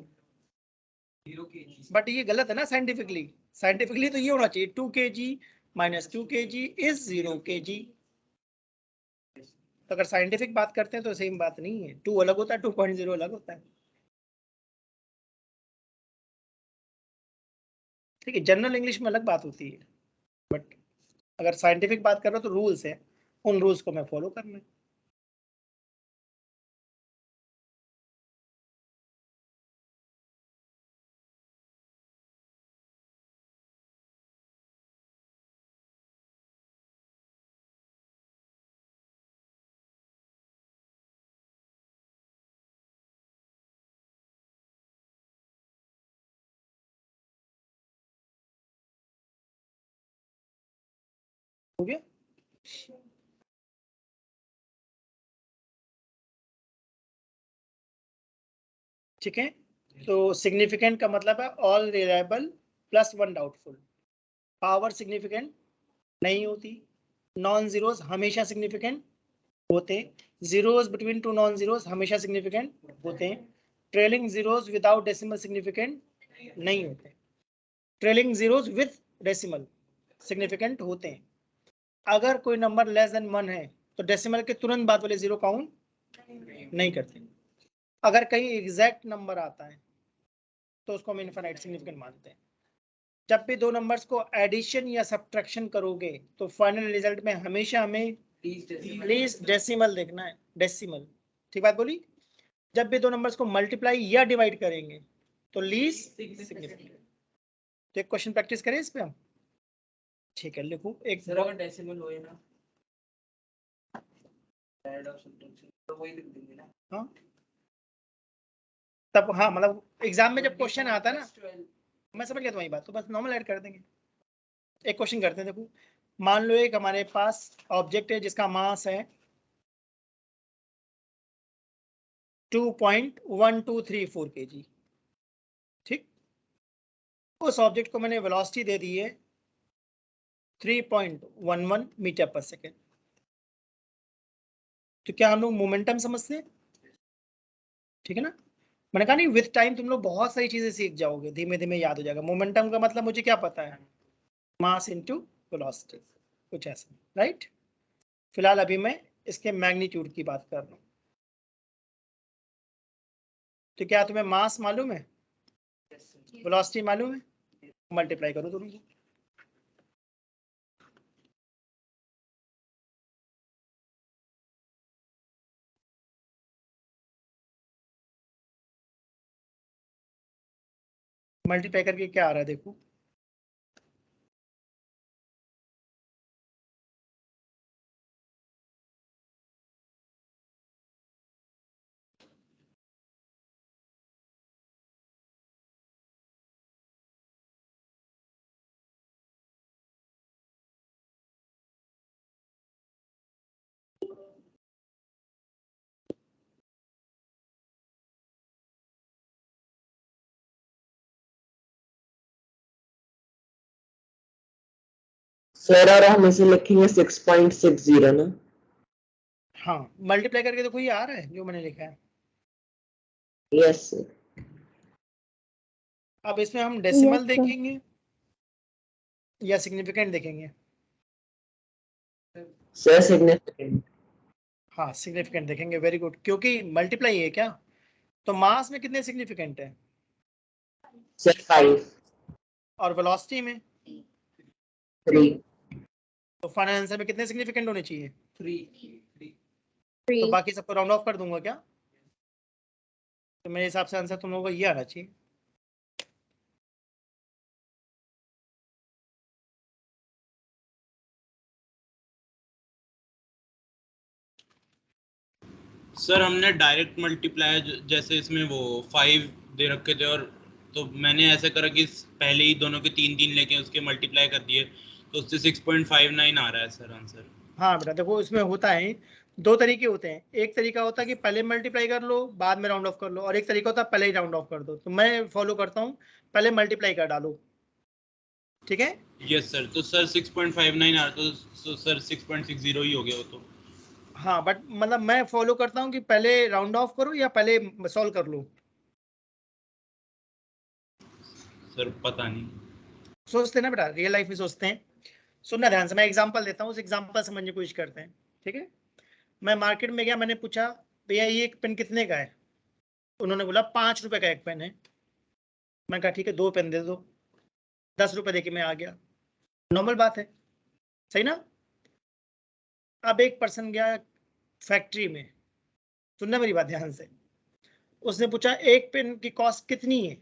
बट ये गलत है ना साइंटिफिकली, साइंटिफिकली तो ये होना चाहिए 2 kg minus 2 kg is 0 kg। तो अगर साइंटिफिक बात करते हैं तो सेम बात नहीं है, 2 अलग होता है, 2.0 अलग होता है। ठीक है, जनरल इंग्लिश में अलग बात होती है, बट अगर साइंटिफिक बात कर रहे हो तो रूल्स है, उन रूल्स को मैं फॉलो करना है। हो गया। ठीक है, तो सिग्निफिकेंट का मतलब है all reliable plus one doubtful. Power significant नहीं होती। नॉन जीरोस हमेशा सिग्निफिकेंट होते हैं। Zeros between two non zeros हमेशा सिग्निफिकेंट होते हैं। Trailing zeros without decimal significant नहीं होते। Trailing zeros with decimal significant होते हैं। अगर कोई नंबर लेस देन 1 है तो डेसिमल के तुरंत बाद वाले जीरो काउंट नहीं करते। अगर कहीं एग्जैक्ट नंबर आता है तो उसको हम इनफाइनाइट सिग्निफिकेंट मानते हैं। जब भी दो नंबर्स को एडिशन या सब्ट्रैक्शन करोगे तो फाइनल रिजल्ट में हमेशा हमें लीस्ट डेसिमल देखना है, डेसिमल। ठीक बात बोली। जब भी दो नंबर्स को मल्टीप्लाई या डिवाइड करेंगे तो लीस्ट सिग्निफिकेंट। तो एक क्वेश्चन प्रैक्टिस करें इस पे हम। ठीक है, लिखो एक।
सर अगर डेसिमल होए ना ऐड और सब्ट्रैक्शन तो वही लिख देंगे ना।
हाँ तब, हाँ मतलब एग्जाम में जब क्वेश्चन आता है ना, मैं समझ गया तुम्हारी बात, तो बस नॉर्मल ऐड कर देंगे। एक क्वेश्चन करते हैं, देखो मान लो एक हमारे पास ऑब्जेक्ट है जिसका मास है 2.1234 kg। ठीक, उस ऑब्जेक्ट को मैंने वेलोसिटी दे दी है 3.11 मीटर पर सेकेंड। तो क्या हम लोग मोमेंटम समझते हैं? ठीक है ना। मैंने कहा नहीं, विद टाइम तुम लोग बहुत सारी चीजें सीख जाओगे, धीमे धीमे याद हो जाएगा। मोमेंटम का मतलब मुझे क्या पता है, मास इनटू वेलोसिटी, कुछ ऐसा, राइट। फिलहाल अभी मैं इसके मैग्नीट्यूड की बात कर रहा हूँ। तो क्या तुम्हें मास मालूम है, वेलोसिटी मालूम है? मल्टीप्लाई करो दोनों को। मल्टीप्लाई करके क्या आ रहा है देखो।
सर और हम इसे लिखेंगे 6.60 ना।
हाँ मल्टीप्लाई करके देखो, ये आ रहा है जो मैंने लिखा है।
Yes sir.
अब इसमें हम डेसिमल देखेंगे या सिग्निफिकेंट देखेंगे?
Sir significant.
हाँ सिग्निफिकेंट देखेंगे, वेरी गुड, क्योंकि मल्टीप्लाई है क्या। तो मास में कितने सिग्निफिकेंट है?
सर 5।
और वेलोसिटी में?
3।
तो फाइनल आंसर में कितने सिग्निफिकेंट होने चाहिए?
3
तो बाकी सबको राउंड ऑफ कर दूंगा क्या? तो मेरे हिसाब से आंसर तुम लोगों को ये आना चाहिए।
सर हमने डायरेक्ट मल्टीप्लाई, जैसे इसमें वो 5 दे रखे थे, और तो मैंने ऐसा करा कि पहले ही दोनों के 3 लेके उसके मल्टीप्लाई कर दिए, तो उससे 6.59 आ रहा है सर आंसर।
हाँ बेटा देखो, इसमें होता है दो तरीके होते हैं। एक तरीका होता है कि पहले मल्टीप्लाई कर लो बाद में राउंड ऑफ कर लो, और एक तरीका होता है पहले ही राउंड ऑफ कर दो। तो मैं फॉलो करता हूँ पहले मल्टीप्लाई कर डालो। ठीक है।
यस सर, तो सर 6.59 आ रहा, तो सर 6.60 ही हो गया वो तो।
हाँ बट मतलब मैं फॉलो करता हूँ कि पहले राउंड ऑफ करो या पहले सॉल्व कर लो।
सर पता नहीं।
सोचते हैं ना बेटा, रियल लाइफ में सोचते हैं। सुनना ध्यान से, मैं एग्जांपल देता हूँ, उस एग्जांपल समझने की कोशिश करते हैं। ठीक है। मैं मार्केट में गया, मैंने पूछा भैया ये एक पेन कितने का है? उन्होंने बोला 5 रुपए का एक पेन है। मैं कहा ठीक है 2 पेन दे दो। 10 रुपए देके मैं आ गया। नॉर्मल बात है, सही ना। अब एक पर्सन गया फैक्ट्री में, सुनना मेरी बात ध्यान से। उसने पूछा एक पेन की कॉस्ट कितनी है?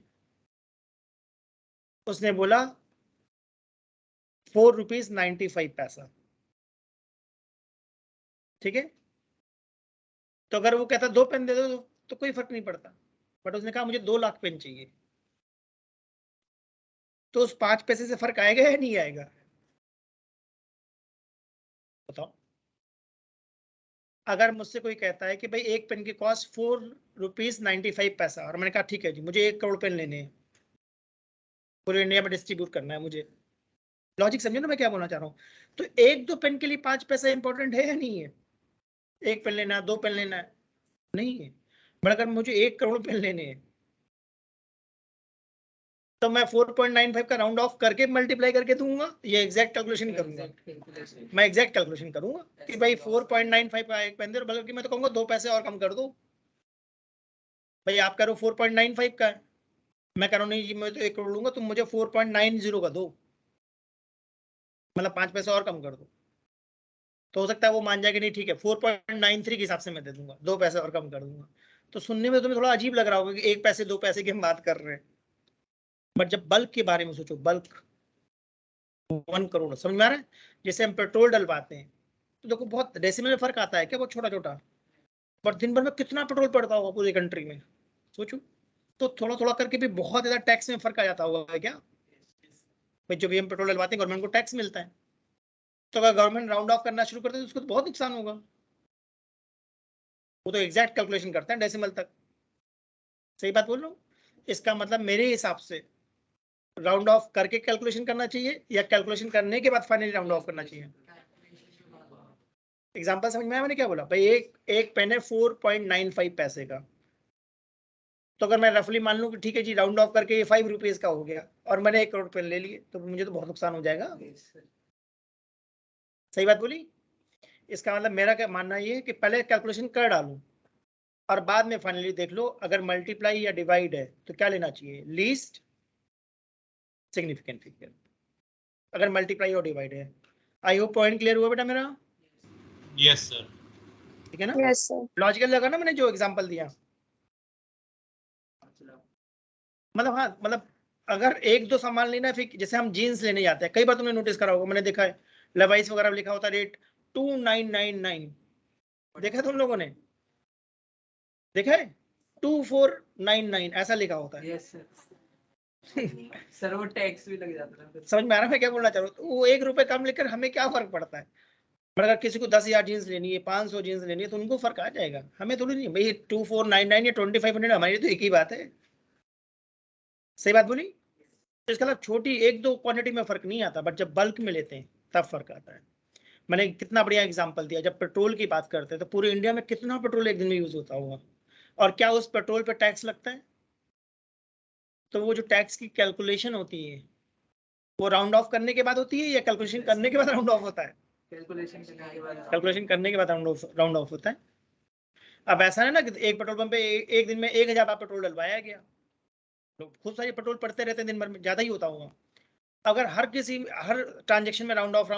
उसने बोला 4.95 रुपीज। ठीक है। तो अगर वो कहता 2 पेन दे दो तो कोई फर्क नहीं पड़ता, बट उसने कहा मुझे 2 लाख पेन चाहिए, तो उस 5 पैसे से फर्क आएगा या नहीं आएगा? बताओ, अगर मुझसे कोई कहता है कि भाई एक पेन की कॉस्ट 4.95 और मैंने कहा ठीक है जी, मुझे 1 करोड़ पेन लेने हैं, पूरे इंडिया में डिस्ट्रीब्यूट करना है मुझे, लॉजिक समझो ना मैं क्या बोलना चाह रहा हूँ। तो 1-2 पेन के लिए 5 पैसा इंपॉर्टेंट है या नहीं है? 1 पेन लेना है, 2 पेन लेना है, नहीं है। बट अगर मुझे 1 करोड़ पेन लेने हैं तो मैं 4.95 का राउंड ऑफ करके मल्टीप्लाई करके दूंगा, ये एग्जैक्ट कैलकुलेशन करूंगा, मैं एग्जैक्ट कैलकुलेशन करूंगा कि भाई 4.95 का एक पेन दे, बल्कि मैं तो कहूंगा 2 पैसे और कम कर दो। भाई आप करो 4.95 का है, मैं कह रहा हूँ नहीं जी मैं तो 1 करोड़ लूंगा, तुम मुझे 4.90 का दो, मतलब 5 पैसे और कम कर दो। तो हो सकता है वो मान जाए कि नहीं ठीक है 4.93 के हिसाब से मैं दे दूंगा, 2 पैसे और कम कर दूंगा। तो सुनने में तुम्हें थोड़ा अजीब लग रहा होगा कि 1 पैसे 2 पैसे की हम बात कर रहे हैं, बट जब बल्क के बारे में सोचो, बल्क 1 करोड़, समझ में आ रहा है? जैसे हम पेट्रोल डलवाते हैं तो देखो बहुत डेसिमल में फर्क आता है क्या, बहुत छोटा छोटा, पर दिन भर में कितना पेट्रोल पड़ता होगा पूरी कंट्री में, सोचो। तो थोड़ा थोड़ा करके भी बहुत ज्यादा टैक्स में फर्क आ जाता होगा क्या भाई, जो भी हम पेट्रोल डलवाते हैं गवर्नमेंट को टैक्स मिलता है, तो अगर गवर्नमेंट राउंड ऑफ करना शुरू कर दे तो उसको तो बहुत नुकसान होगा। वो तो एग्जैक्ट कैलकुलेशन करते हैं डेसिमल तक, सही बात बोल रहा हूँ? इसका मतलब मेरे हिसाब से राउंड ऑफ करके कैलकुलेशन करना चाहिए या कैलकुलेशन करने के बाद फाइनली राउंड ऑफ करना चाहिए। एग्जांपल समझ में आया मैंने क्या बोला? भाई एक पेन है 4.95 पैसे का, तो अगर मैं रफली मान लूं कि ठीक है जी राउंड ऑफ करके ये 5 रुपीज का हो गया और मैंने 1 करोड़ पेन ले लिए, तो मुझे तो बहुत नुकसान हो जाएगा। सही बात बोली? इसका मतलब मेरा क्या मानना ये है कि पहले कैलकुलेशन कर डालूं और बाद में फाइनली देख लो अगर मल्टीप्लाई या डिवाइड है तो क्या लेना चाहिए, लीस्ट सिग्निफिकेंट फिगर, अगर मल्टीप्लाई और डिवाइड है। आई होप पॉइंट क्लियर हुआ बेटा मेरा?
Yes sir.
ठीक है ना?
Yes sir.
लॉजिकल लगा ना मैंने जो एग्जांपल दिया? मतलब हाँ, मतलब अगर 1-2 सामान लेना है, फिर जैसे हम जीन्स लेने जाते हैं, कई बार तुमने नोटिस करा होगा, मैंने देखा है लेवाइस वगैरह लिखा होता है रेट 2999, देखा है तुम लोगों ने? देखा है 2499 ऐसा लिखा होता है।
Yes sir. सर वो टैक्स भी लग जाता है।
समझ में आ रहा है मैं क्या बोलना चाह रहा हूँ? तो वो 1 रुपए कम लेकर हमें क्या फर्क पड़ता है? पर अगर किसी को 10,000 जीन्स लेनी है, 500 जीन्स लेनी है, तो उनको फर्क आ जाएगा, हमें थोड़ी नहीं। भाई 2499 या 2500 हमारी तो एक ही बात है। सही बात बोली? तो इसका मतलब छोटी 1-2 क्वांटिटी में फर्क नहीं आता, बट जब बल्क में लेते हैं तब फर्क आता है। मैंने कितना बढ़िया एग्जांपल दिया, जब पेट्रोल की बात करते हैं तो पूरे इंडिया में कितना पेट्रोल एक दिन में यूज होता होगा, और क्या उस पेट्रोल पे टैक्स लगता है? तो वो जो टैक्स की कैलकुलेशन होती है वो राउंड ऑफ करने के बाद होती है या कैलकुलेशन करने के बाद राउंड ऑफ होता है?
कैलकुलेशन करने के बाद।
कैलकुलेशन करने के बाद राउंड ऑफ होता है। अब ऐसा है ना कि एक पेट्रोल पंप पे एक दिन में 1000 बार पेट्रोल डलवाया गया, लोग खूब सारी पेट्रोल पड़ते रहते हैं दिन भर में, ज्यादा ही होता होगा। अगर हर ट्रांजेक्शन में राउंड ऑफ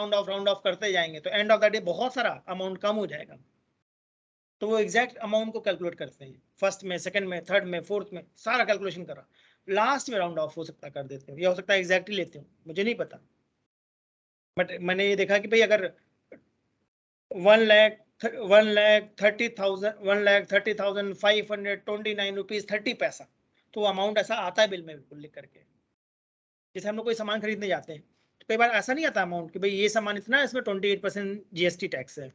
करते जाएंगे तो एंड ऑफ द डे बहुत सारा अमाउंट कम हो जाएगा। तो वो एग्जैक्ट अमाउंट को कैलकुलेट करते हैं, फर्स्ट में, सेकंड में, थर्ड में, फोर्थ में, सारा कैलकुलेशन करा, लास्ट में राउंड ऑफ हो सकता कर देते हो या हो सकता है एग्जैक्टली लेते हो, मुझे नहीं पता। बट मैंने ये देखा कि भाई अगर 1,30,529 रुपीज 30 पैसा, तो अमाउंट ऐसा आता है बिल में बिल्कुल लिख करके। जैसे हम लोग कोई सामान खरीदने जाते हैं तो कई बार ऐसा नहीं आता अमाउंट कि भाई ये सामान इतना है, इसमें 28% जीएसटी टैक्स है।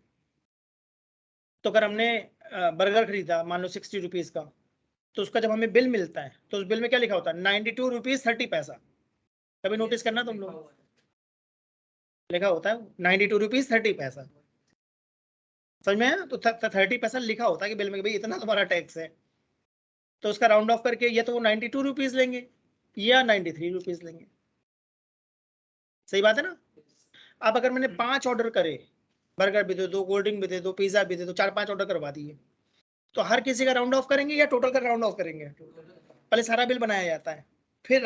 तो अगर हमने बर्गर खरीदा मान लो 60 रुपीज का, तो उसका जब हमें बिल मिलता है तो उस बिल में क्या लिखा होता है, 92 रुपीज 30 पैसा। कभी नोटिस करना तुम लोग, लिखा होता है 92 रुपीज 30 पैसा। समझ में आया? तो 30 पैसा लिखा होता है कि बिल में, भाई इतना तुम्हारा टैक्स है। तो उसका राउंड ऑफ करके या तो वो 92 रुपीज लेंगे या 93 रुपीज लेंगे। सही बात है ना? अब अगर मैंने 5 ऑर्डर करे, बर्गर भी दे दो, कोल्ड ड्रिंक भी दे दो, पिज्जा भी दे दो, 4-5 ऑर्डर करवा दिए, तो हर किसी का राउंड ऑफ करेंगे या टोटल का राउंड ऑफ करेंगे? पहले सारा बिल बनाया जाता है, फिर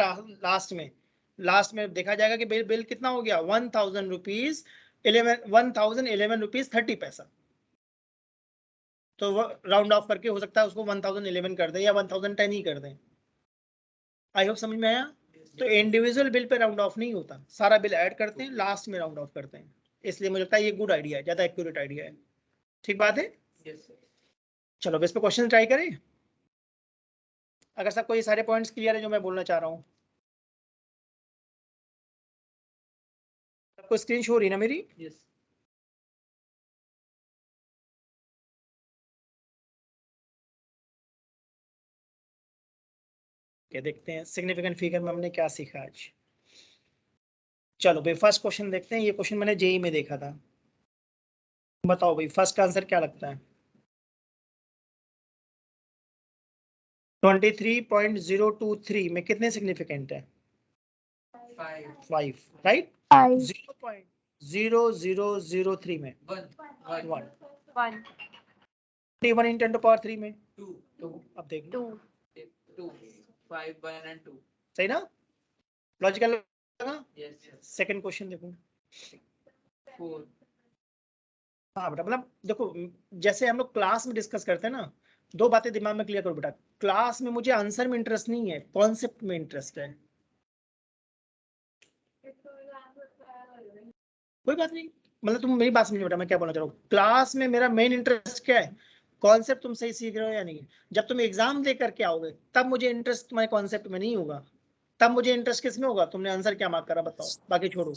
लास्ट में देखा जाएगा कि बिल कितना हो गया, 1011 रुपीज 30 पैसा। तो वो राउंड ऑफ करके हो सकता है उसको 1011 कर दें या 1010 ही कर दें। आई होप समझ में आया? तो individual bill pay round of नहीं होता, सारा बिल ऐड करते हैं, लास्ट में राउंड ऑफ करते हैं। इसलिए मुझे लगता है ये गुड आइडिया है, ज्यादा एक्यूरेट आइडिया है। ठीक बात है? चलो इस पे क्वेश्चन ट्राई करें। अगर सबको ये सारे पॉइंट्स क्लियर है जो मैं बोलना चाह रहा हूँ, सबको स्क्रीन शो हो रही ना मेरी?
यस।
क्या देखते हैं सिग्निफिकेंट फिगर में हमने क्या सीखा आज। चलो भाई फर्स्ट क्वेश्चन देखते हैं। ये क्वेश्चन मैंने जेई में देखा था। बताओ भाई फर्स्ट का आंसर क्या लगता है। 23.023 में कितने सिग्निफिकेंट है। 5 राइट। 0.0003 में 1 1 इन 10 to power 3 में
2
अब देख लो
2 5 1 and 2
सही ना। लॉजिकल लगा।
yes
सेकंड क्वेश्चन देखो।
4
हाँ बेटा मतलब देखो जैसे हम लोग क्लास में डिस्कस करते हैं ना, दो बातें दिमाग में क्लियर करो बेटा। क्लास में मुझे आंसर में इंटरेस्ट नहीं है, कॉन्सेप्ट में इंटरेस्ट है। कोई बात नहीं, मतलब तुम मेरी बात समझो बेटा मैं क्या बोलना चाह रहा हूँ। क्लास में मेरा मेन इंटरेस्ट क्या है, कॉन्सेप्ट तुम सही सीख रहे हो या नहीं। जब तुम एग्जाम दे करके आओगे तब मुझे इंटरेस्ट तुम्हारे कॉन्सेप्ट में नहीं होगा, तब मुझे इंटरेस्ट किस में होगा, तुमने आंसर क्या मार्क करा बताओ, बाकी छोड़ो।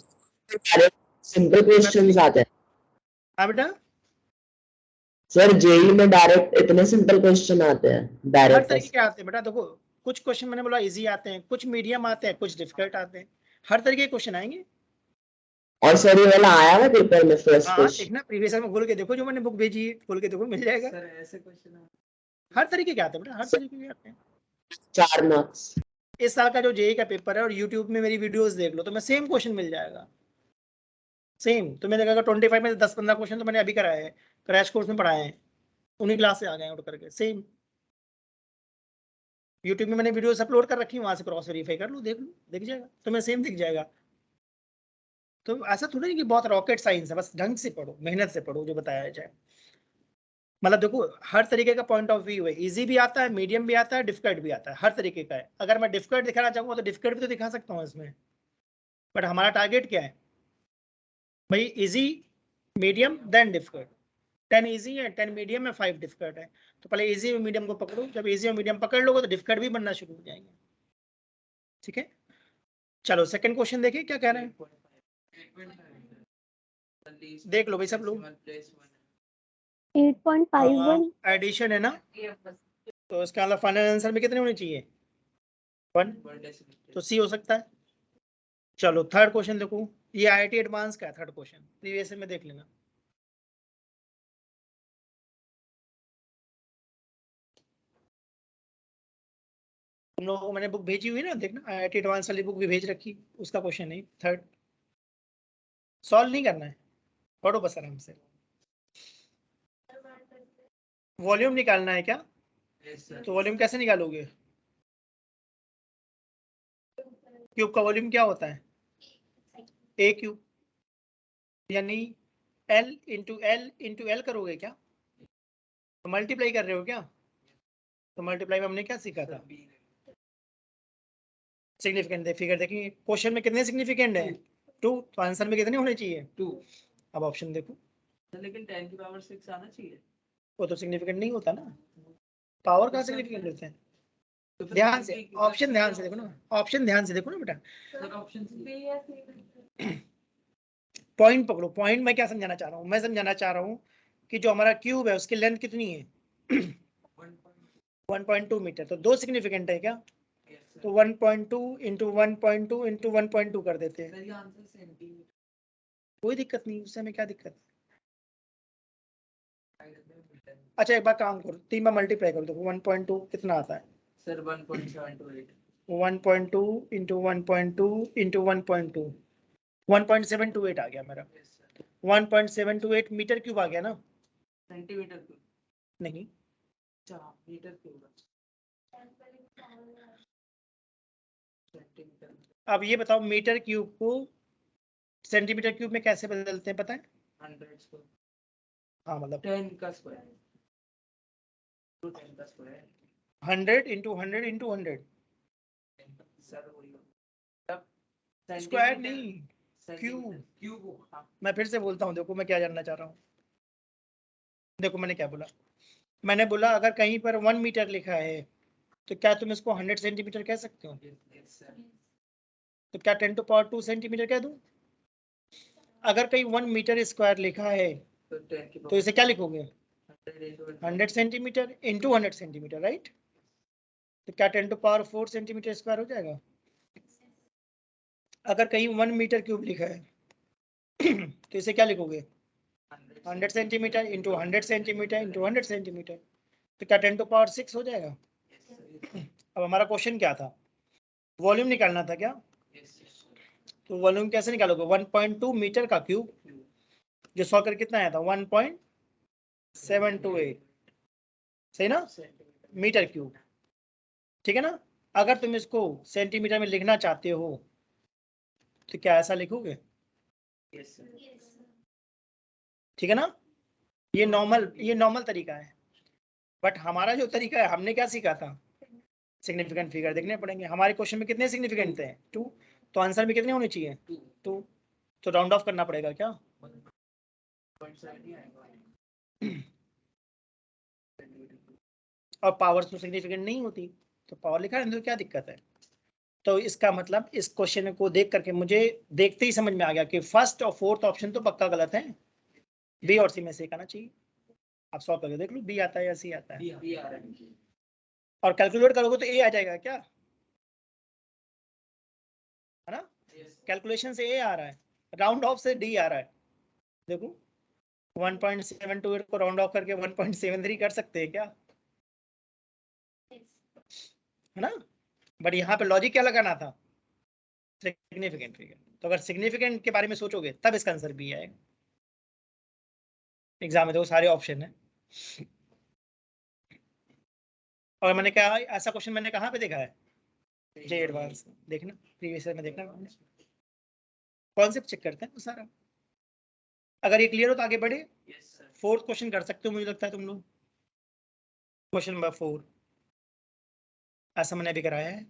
सिंपल क्वेश्चंस आते हैं
हाँ बेटा
सर, जेई में डायरेक्ट इतने सिंपल क्वेश्चन आते हैं
हर
डायरेक्ट।
तरीके के आते हैं बेटा। देखो कुछ क्वेश्चन मैंने बोला इजी आते हैं, कुछ मीडियम आते हैं, कुछ डिफिकल्ट आते हैं, हर तरीके के क्वेश्चन आएंगे।
और सर ये वाला आया हुआ पेपर में फर्स्ट
हाँ
क्वेश्चन।
देखना प्रीवियस में खोल के देखो, जो मैंने बुक भेजी है खोल के देखो मिल जाएगा।
सर ऐसे क्वेश्चन
हर तरीके के आते हैं बेटा, हर तरीके के आते हैं।
4 मार्क्स।
इस साल का जो जेई का पेपर है और यूट्यूब में मेरी वीडियोस देख लो तो मैं सेम क्वेश्चन मिल जाएगा सेम। तो मैंने कहा 25 में 10-15 क्वेश्चन तो मैंने अभी कराए हैं, क्रैश कोर्स में पढ़ाए हैं, उन्हीं क्लास से आ गए हैं उठ करके सेम। यूट्यूब में मैंने वीडियोस अपलोड कर रखी है, वहां से क्रॉस वेरीफाई कर लो, देख लो, दिख जाएगा तुम्हें सेम दिख जाएगा। तो ऐसा थोड़ा नहीं कि बहुत रॉकेट साइंस है, बस ढंग से पढ़ो, मेहनत से पढ़ो, जो बताया जाए। मतलब देखो हर तरीके का पॉइंट ऑफ व्यू है, इजी भी आता है, मीडियम भी आता है, डिफिकल्ट भी आता है, हर तरीके का है। अगर मैं डिफिकल्ट दिखाना चाहूंगा तो डिफिकल्ट भी तो दिखा सकता हूँ इसमें, बट हमारा टारगेट क्या है भाई, easy medium then difficult. 10 easy है, 10 मीडियम है, 5 डिफिकल्ट है। तो पहले इजी और मीडियम को पकड़ो, जब इजी और मीडियम पकड़ लोगे तो डिफिकल्ट भी बनना शुरू हो जाएंगे। ठीक है चलो सेकंड क्वेश्चन देखिए क्या कह रहे हैं, देख लो भाई सब लोग।
8.51
एडिशन है ना, तो इसका मतलब फाइनल आंसर में कितने होने चाहिए 1, तो सी हो सकता है। चलो थर्ड क्वेश्चन देखो, ये आईआईटी एडवांस का है थर्ड क्वेश्चन, प्रीवियस में देख लेना। तुम लोगों को मैंने बुक भेजी हुई ना, देखना आईआईटी एडवांस वाली बुक भी भेज रखी, उसका क्वेश्चन है थर्ड। सॉल्व नहीं करना है, पढ़ो बस आराम से। वॉल्यूम निकालना है क्या, तो वॉल्यूम कैसे निकालोगे, क्यूब का वॉल्यूम क्या होता है ए क्यूब, यानी एल इंटू एल करोगे क्या, तो मल्टीप्लाई कर रहे हो क्या, तो मल्टीप्लाई में हमने क्या सीखा था, सिग्निफिकेंट फिगर देखिए क्वेश्चन में कितने सिग्निफिकेंट है 2, तो आंसर में कितने होने चाहिए
2।
अब ऑप्शन देखो,
लेकिन 10 की पावर 6 आना चाहिए,
वो तो सिग्निफिकेंट नहीं होता ना, पावर का सिग्निफिकेंट होता है। ध्यान से ऑप्शन ध्यान से देखो ना, ऑप्शन ध्यान से देखो ना बेटा,
सर ऑप्शन
पॉइंट पकड़ो। पॉइंट मैं क्या समझाना चाह रहा हूँ, मैं समझाना चाह रहा हूँ कि जो हमारा क्यूब है उसकी लेंथ कितनी है 1.2 मीटर, तो दो सिग्निफिकेंट है क्या, तो 1.2 इंटू 1.2 इंटू 1.2 कर देते हैं, कोई दिक्कत नहीं, उससे हमें क्या दिक्कत। अच्छा एक बार काम करो, 3 बार मल्टीप्लाई करो, देखो 1.2 कितना आता है
सर 1.728
1.2 इंटू 1.2 इंटू 1.2 1.728 आ गया मेरा, 1.728 मीटर क्यूब आ गया ना,
सेंटीमीटर क्यूब,
नहीं
अच्छा मीटर क्यूब, सेंटीमीटर।
अब ये बताओ मीटर क्यूब को सेंटीमीटर क्यूब में कैसे बदलते हैं पता है,
100 स्क्वायर,
हाँ मतलब
10 का स्क्वायर, 10 का स्क्वायर,
100 इंटू 100 इंटू 100
सर वही तब
स्क्वायर नहीं
क्यूब क्यूब। हाँ
मैं फिर से बोलता हूँ, देखो मैं क्या जानना चाह रहा हूँ, देखो मैंने क्या बोला, मैंने बोला अगर कहीं पर 1 मीटर लिखा है तो क्या तुम इसको 100 सेंटीमीटर कह सकते हो, तो क्या 10 टू पावर 2 सेंटीमीटर कह दूं। अगर कहीं 1 मीटर स्क्वायर लिखा है तो इसे क्या लिखोगे 100 सेंटीमीटर इंटू 100 सेंटीमीटर, राइट। तो क्या 10 to power 4 सेंटीमीटर स्क्वायर हो जाएगा? अगर कहीं 1 मीटर क्यूब लिखा है तो इसे क्या लिखोगे? 100 centimetre into 100 centimetre into 100 centimetre, तो क्या 10 to power 6 हो जाएगा? अब हमारा क्वेश्चन क्या था? वॉल्यूम निकालना था क्या? तो वॉल्यूम कैसे निकालोगे? 1.2 मीटर का क्यूब, जो सॉल्व कर कितना आया था? 1.728, सही ना? मीटर क्यूब, ठीक है ना? अगर तुम इसको सेंटीमीटर में लिखना चाहते हो तो क्या ऐसा लिखोगे? ठीक है ना? ये नॉर्मल तरीका है, बट हमारा जो तरीका है, हमने क्या सीखा था? सिग्निफिकेंट फिगर देखने पड़ेंगे। हमारे क्वेश्चन में कितने सिग्निफिकेंट थे? 2, तो आंसर में कितने होने चाहिए? 2, तो राउंड ऑफ करना पड़ेगा क्या? और पावर तो सिग्निफिकेंट नहीं होती, तो पावर लिखा है तो क्या दिक्कत है? तो इसका मतलब इस क्वेश्चन को देख करके मुझे देखते ही समझ में आ गया कि फर्स्ट और फोर्थ ऑप्शन तो पक्का गलत है, बी और सी में से एक आना चाहिए। आप सॉल्व करके देख लो, बी आता है या सी आता है। और कैलकुलेट करोगे तो ए आ जाएगा क्या? है ना? कैलकुलेशन से ए आ रहा है, राउंड ऑफ से डी आ रहा है। देखो 1.728 को राउंड ऑफ करके 1.73 कर सकते हैं क्या? है ना? बट यहाँ पे लॉजिक क्या लगाना था? Significant figure. तो अगर सिग्निफिकेंट के बारे में सोचोगे तब इसका आंसर बी आएगा। एग्जाम में देखो सारे ऑप्शन है। और मैंने कहा ऐसा क्वेश्चन मैंने कहाँ पे देखा है? जे एडवांस देखना, प्रीवियस ईयर में देखना, कॉन्सेप्ट चेक करते हैं वो सारा। अगर ये क्लियर हो तो आगे बढ़े। फोर्थ क्वेश्चन कर सकते हो मुझे लगता है तुम लोग। क्वेश्चन नंबर 4 ऐसा मैंने अभी कराया है।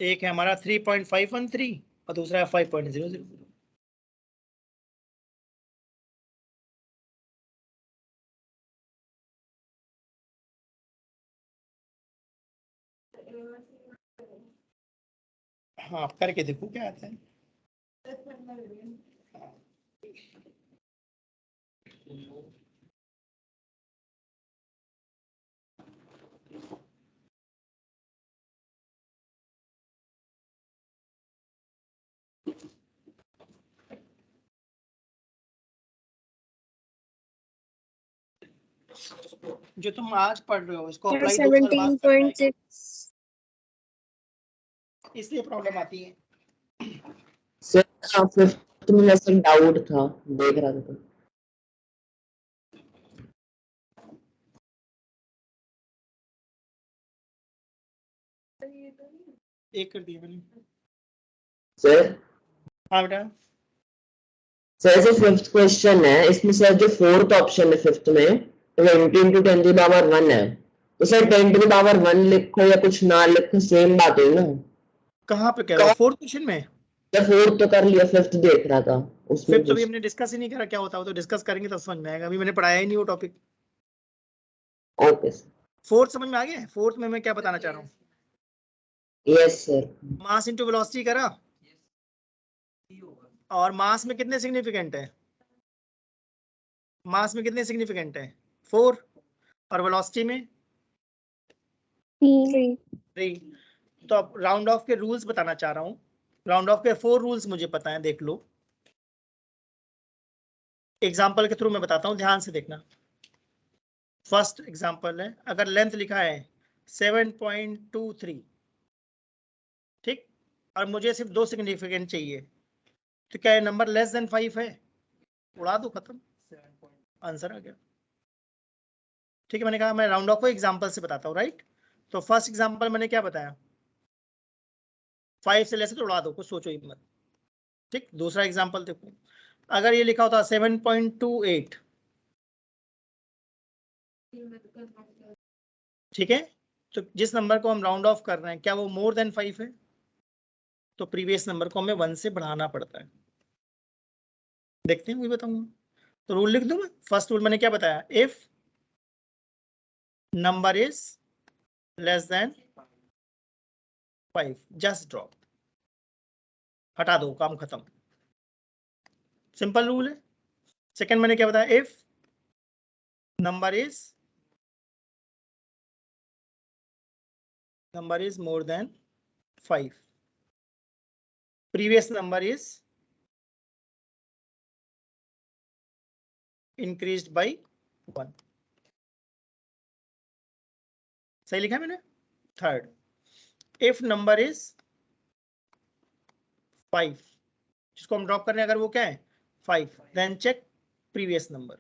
एक है हमारा 3.513 और दूसरा है 5.000। हाँ आप करके देखो क्या आता है। जो तुम आज पढ़ रहे हो इसको अप्लाई 2 साल बाद करना है, इसलिए प्रॉब्लम आती है।
सर फिफ्थ में ऐसा डाउट था, देख रहा था।
एक कर दिया मैंने।
सर
हाँ बेटा।
सर जो फिफ्थ क्वेश्चन है इसमें सर जो फोर्थ ऑप्शन है फिफ्थ में 20 into 10 to the power 1 है, तो सर 10 to the power 1 लिखो या कुछ ना लिखो सेम बात है ना?
कहाँ पे कह रहे हो? फोर्थ क्वेश्चन में?
सर फोर्थ तो कर लिया, फिफ्थ देख रहा था उसमें।
फिफ्थ तो अभी हमने डिस्कस ही नहीं करा क्या होता है, वो तो डिस्कस करेंगे तब समझ में आएगा। अभी मैंने पढ़ाया ही नहीं वो टॉपिक।
Okay sir.
फोर्थ समझ में आ गया? फोर्थ में मैं क्या बताना चाह रहा हूँ?
Yes sir.
Mass into velocity करा, और मास में कितने सिग्निफिकेंट है? मास में कितने सिग्निफिकेंट है? 4, और वेलोसिटी में 3। तो अब राउंड ऑफ के रूल्स बताना चाह रहा हूँ। राउंड ऑफ के 4 रूल्स मुझे पता है, देख लो। एग्जाम्पल के थ्रू मैं बताता हूँ, ध्यान से देखना। फर्स्ट एग्जाम्पल है, अगर लेंथ लिखा है 7.23, ठीक, और मुझे सिर्फ 2 सिग्निफिकेंट चाहिए, तो क्या ये नंबर लेस देन 5 है? उड़ा दो, खत्म, आंसर आ गया। ठीक है, मैंने कहा मैं राउंड ऑफ को एग्जाम्पल से बताता हूँ, राइट? तो फर्स्ट एग्जाम्पल मैंने क्या बताया? 5 से लेस है तो उड़ा दो, कुछ सोचो ही मत। ठीक, दूसरा एग्जाम्पल देखो, अगर ये लिखा होता 7.28, ठीक है, तो जिस नंबर को हम राउंड ऑफ कर रहे हैं क्या वो मोर देन 5 है? तो प्रीवियस नंबर को हमें 1 से बढ़ाना पड़ता है। देखते हैं, वही बताऊंगा। तो रूल लिख दूं मैं। फर्स्ट रूल मैंने क्या बताया? If number is less than 5 just drop, हटा दो, काम खत्म, सिंपल रूल है। सेकंड मैंने क्या बताया? If number is number is more than 5. Previous number is increased by 1. सही लिखा है मैंने. थर्ड, if number is 5, जिसको हम ड्रॉप करने अगर वो क्या है 5, then check previous number.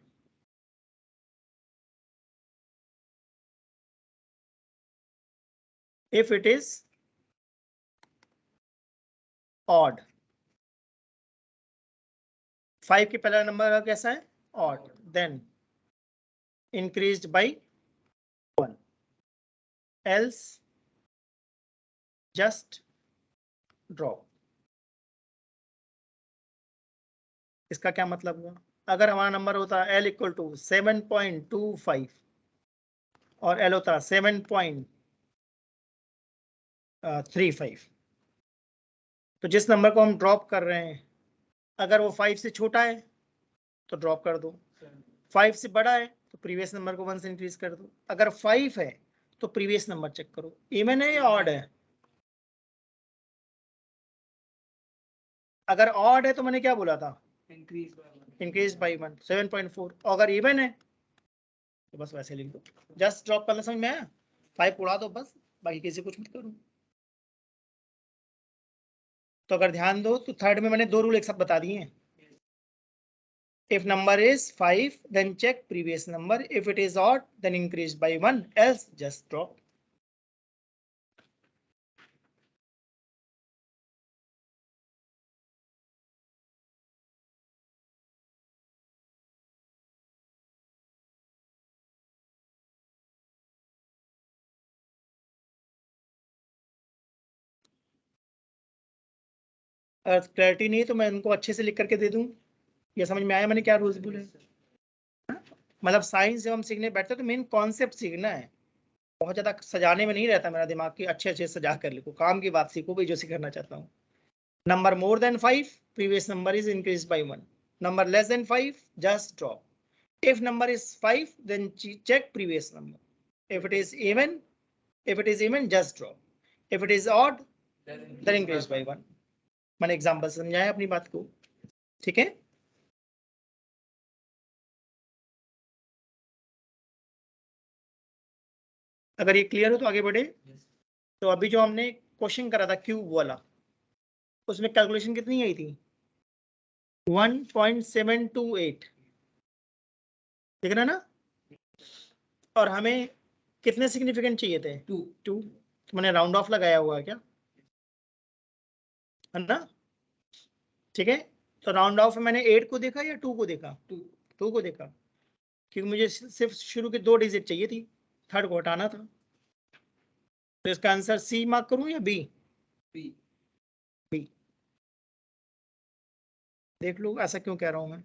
If it is odd, 5 के पहला नंबर कैसा है odd, then increased by 1, else just drop. इसका क्या मतलब हुआ? अगर हमारा नंबर होता L इक्वल टू 7.25 और L होता 7.35, तो जिस नंबर को हम ड्रॉप कर रहे हैं अगर वो 5 से छोटा है तो ड्रॉप कर दो, 5 से बड़ा है तो प्रीवियस नंबर को 1 से इंक्रीज कर दो. अगर 5 है तो प्रीवियस नंबर चेक करो इवन है या ऑड है. अगर ऑड है तो मैंने क्या बोला था इंक्रीज बाई 1, 7.4. अगर इवन है तो बस वैसे लिख दो, जस्ट ड्रॉप करना. समझ में आया? 5 उड़ा दो बस, बाकी किसी कुछ मत करो. तो अगर ध्यान दो तो थर्ड में मैंने 2 रूल एक साथ बता दिए हैं. If number is 5, then check previous number. If it is odd, then increase by 1, else just drop. अगर क्लैरिटी नहीं है तो मैं इनको अच्छे से लिख करके दे दूं. ये समझ में आया मैंने क्या रूल्स बोले? मतलब साइंस जब हम सीखने बैठते हैं तो मेन कॉन्सेप्ट सीखना है, बहुत ज्यादा सजाने में नहीं रहता मेरा दिमाग की. अच्छे अच्छे सजा कर लिखो, काम की बात सीखो भाई जो सीखना चाहता हूँ. Number more than 5, previous number is increase by 1. Number less than 5, just drop. If number is 5, then check previous number. If it is even, just drop. If it is odd, then increase by 1. मैंने एग्जाम्पल समझाया अपनी बात को, ठीक है? अगर ये क्लियर हो तो आगे बढ़े. तो अभी जो हमने क्वेश्चन करा था क्यूब वाला, उसमें कैलकुलेशन कितनी आई थी? 1.728, ठीक है ना? और हमें कितने सिग्निफिकेंट चाहिए थे? 2. तो मैंने राउंड ऑफ लगाया हुआ है क्या, है ना? ठीक है. तो राउंड ऑफ में मैंने 8 को देखा या 2 को देखा? 2 को देखा, क्योंकि मुझे सिर्फ शुरू के 2 डिजिट चाहिए थी, थर्ड को हटाना था. तो इसका आंसर सी मार्क करूं या बी? बी. देख लो ऐसा क्यों कह रहा हूं मैं.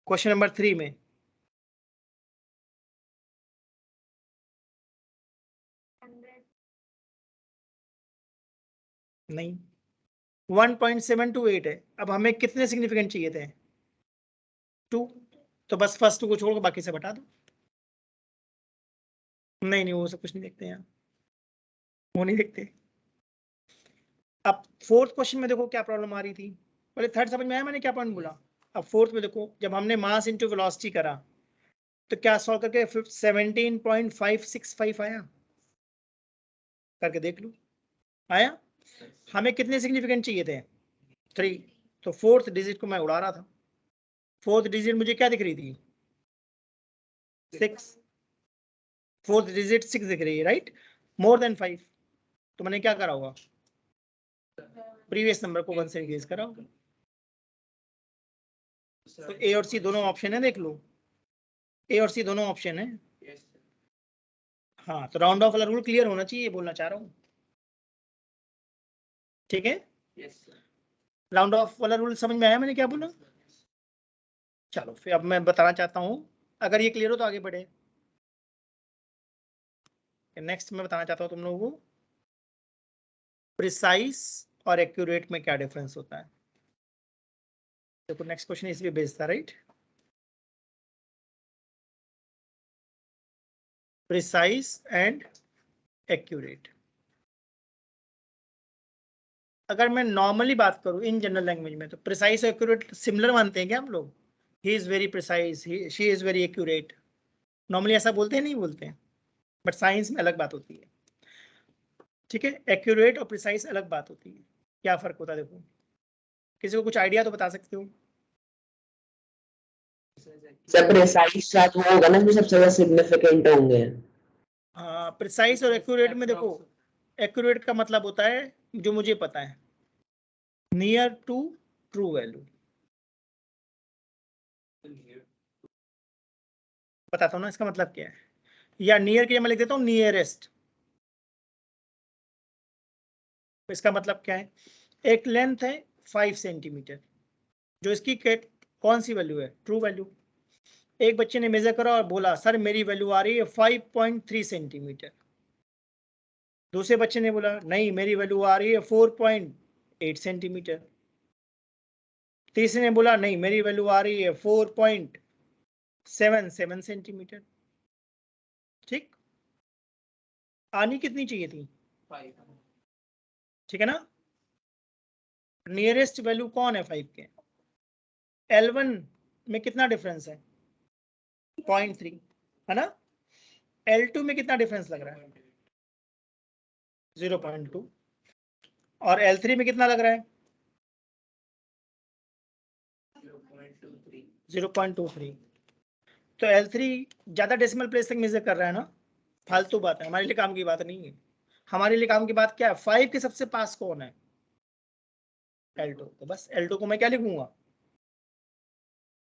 क्वेश्चन नंबर 3 में नहीं, 1.728 है. अब हमें कितने सिग्निफिकेंट चाहिए थे? 2. तो बस फर्स्ट 2 को छोड़कर बाकी से बता दो. नहीं वो सब कुछ नहीं देखते हैं, वो नहीं देखते. अब फोर्थ क्वेश्चन में देखो क्या प्रॉब्लम आ रही थी. पहले थर्ड समझ में आया मैंने क्या पॉइंट बोला. अब फोर्थ में देखो, जब हमने मास इनटू वेलोसिटी करा तो क्या सॉल्व करके 17.565 आया? करके देख लो, आया? हमें कितने सिग्निफिकेंट चाहिए थे? 3. तो फोर्थ डिजिट को मैं उड़ा रहा था. फोर्थ डिजिट मुझे क्या दिख रही थी? 6. फोर्थ डिजिट 6 दिख रही है, राइट? मोर देन 5, तो मैंने क्या करा होगा? प्रीवियस नंबर को 1 से इंक्रीज करा होगा. तो ए और सी दोनों ऑप्शन है, देख लो, ए और सी दोनों ऑप्शन है. हाँ, तो राउंड ऑफ वाला रूल क्लियर होना चाहिए, बोलना चाह रहा हूँ, ठीक है? राउंड ऑफ वाला रूल समझ में आया मैंने क्या बोला? चलो फिर अब मैं बताना चाहता हूँ, अगर ये क्लियर हो तो आगे बढ़े. नेक्स्ट मैं बताना चाहता हूँ तुम लोगों को प्रिसाइज और एक्यूरेट में क्या डिफरेंस होता है. देखो नेक्स्ट क्वेश्चन इसलिए बेस्ड था, राइट? Precise and accurate. अगर मैं नॉर्मली बात करूं इन जनरल लैंग्वेज में तो प्रिसाइज और एक्यूरेट सिमिलर मानते हैं क्या हम लोग? He is very precise, she is very accurate, normally ऐसा बोलते हैं नहीं बोलते हैं? बट साइंस में अलग बात होती है, ठीक है? एक्यूरेट और प्रिसाइज अलग बात होती है। क्या फर्क होता है देखो, किसी को कुछ आइडिया तो बता सकते हो?
सब प्रिसाइज साथ वो होगा ना जो सबसे ज्यादा सिग्निफिकेंट होंगे।
हाँ, प्रिसाइज और एक्यूरेट में देखो, एक्यूरेट का मतलब होता है जो मुझे पता है, नियर टू ट्रू वैल्यू। बताता हूँ ना इसका मतलब क्या है, या नियर के लिए मैं लिख देता हूँ नियरेस्ट। इसका मतलब क्या है, एक लेंथ है 5 सेंटीमीटर, जो इसकी कौन सी वैल्यू है? True value. एक बच्चे ने मेजर करा और बोला सर मेरी वैल्यू आ रही है 5.3 सेंटीमीटर। दूसरे बच्चे ने बोला नहीं मेरी वैल्यू आ रही है 4.8 सेंटीमीटर। तीसरे ने बोला नहीं मेरी वैल्यू आ रही है 4.77 सेंटीमीटर। ठीक, आनी कितनी चाहिए थी?
5।
ठीक है ना? नियरेस्ट वैल्यू कौन है 5 के? L1 में कितना डिफरेंस है? 0.3 है ना? L2 में कितना डिफरेंस लग रहा है? 0.2। और L3 में कितना लग रहा है? 0.23। तो L3 ज्यादा डेसिमल प्लेस तक मेजर कर रहा है ना? फालतू बात है, हमारे लिए काम की बात नहीं है। हमारे लिए काम की बात क्या है? 5 के सबसे पास कौन है? L2। तो बस L2 को मैं क्या लिखूंगा?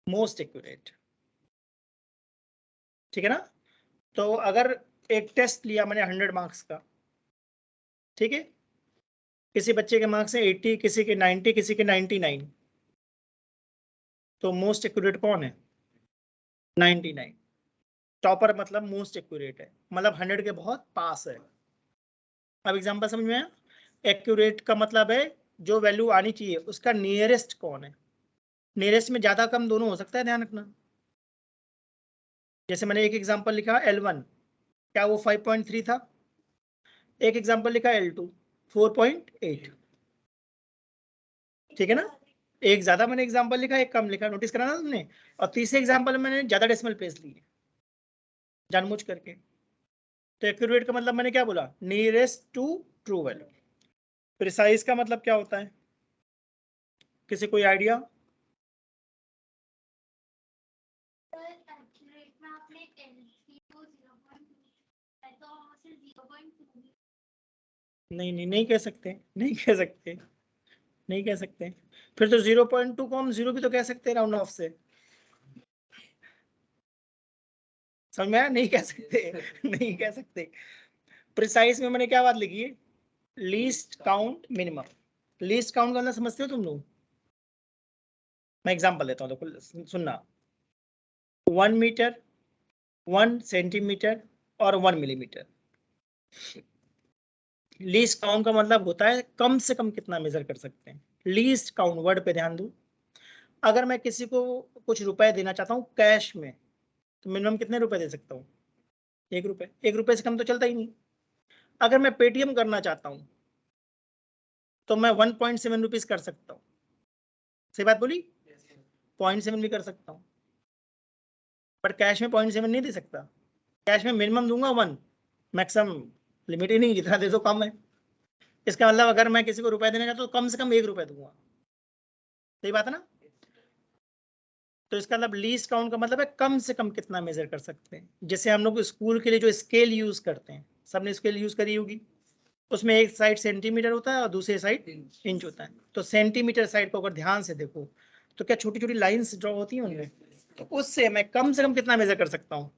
Most accurate. ठीक है ना? तो अगर एक टेस्ट लिया मैंने 100 मार्क्स का, ठीक है, किसी बच्चे के मार्क्स है 80, किसी के 90, किसी के 99, तो मोस्ट एक्यूरेट कौन है? 99। टॉपर मतलब मोस्ट एक्यूरेट है, मतलब 100 के बहुत पास है। अब एग्जांपल समझ में आया? एक्यूरेट का मतलब है जो वैल्यू आनी चाहिए उसका नियरेस्ट कौन है। नियरेस्ट में ज्यादा कम दोनों हो सकता है, ध्यान रखना। जैसे मैंने एक एग्जांपल लिखा L1, क्या वो 5.3 था? एक एग्जांपल लिखा L2 4.8। ठीक है ना? एक ज्यादा मैंने एग्जांपल लिखा, एक कम लिखा, नोटिस करा ना तुमने? और तीसरे एग्जांपल में मैंने ज्यादा डेसिमल प्लेस लिए जानबूझ करके। तो एक्यूरेट का मतलब मैंने क्या बोला? Nearest to true value. Precise का मतलब क्या होता है? किसी कोई आइडिया? नहीं नहीं नहीं कह सकते, नहीं कह सकते, नहीं कह सकते। फिर तो 0.2 को हम 0 भी तो कह सकते हैं राउंड ऑफ से। समझ में आया? नहीं कह सकते, नहीं कह सकते। प्रिसाइज में मैंने क्या बात लिखी है? Least count minimum. Least count करना समझते हो तुम लोग? मैं एग्जांपल देता हूँ, देखो सुनना। 1 मीटर, 1 सेंटीमीटर और 1 मिलीमीटर। लीस्ट काउंट का मतलब होता है कम से कम कितना मेजर कर सकते हैं। लीस्ट काउंट वर्ड पे ध्यान दो। अगर मैं किसी को कुछ रुपए देना चाहता हूँ कैश में, तो मिनिमम कितने रुपए दे सकता हूँ? 1 रुपए। 1 रुपए से कम तो चलता ही नहीं। अगर मैं पेटीएम करना चाहता हूँ तो मैं 1.7 रुपीज कर सकता हूँ। सही बात बोली? 0.7 भी कर सकता हूँ, पर कैश में 0.7 नहीं दे सकता। कैश में मिनिमम दूंगा 1, मैक्सिमम लिमिट ही नहीं, जितना दे दो कम है। इसका मतलब अगर मैं किसी को रुपए देना चाहता हूँ तो कम से कम 1 रुपए दूंगा। सही बात है ना? तो इसका मतलब लीस्ट काउंट का मतलब है कम से कम कितना मेजर कर सकते हैं। जैसे हम लोग स्कूल के लिए जो स्केल यूज करते हैं, सबने स्केल यूज करी होगी, उसमें एक साइड सेंटीमीटर होता है और दूसरी साइड इंच होता है। तो सेंटीमीटर साइड को अगर ध्यान से देखो तो क्या छोटी छोटी लाइंस ड्रॉ होती हैं उनमें, तो उससे मैं कम से कम कितना मेजर कर सकता हूँ?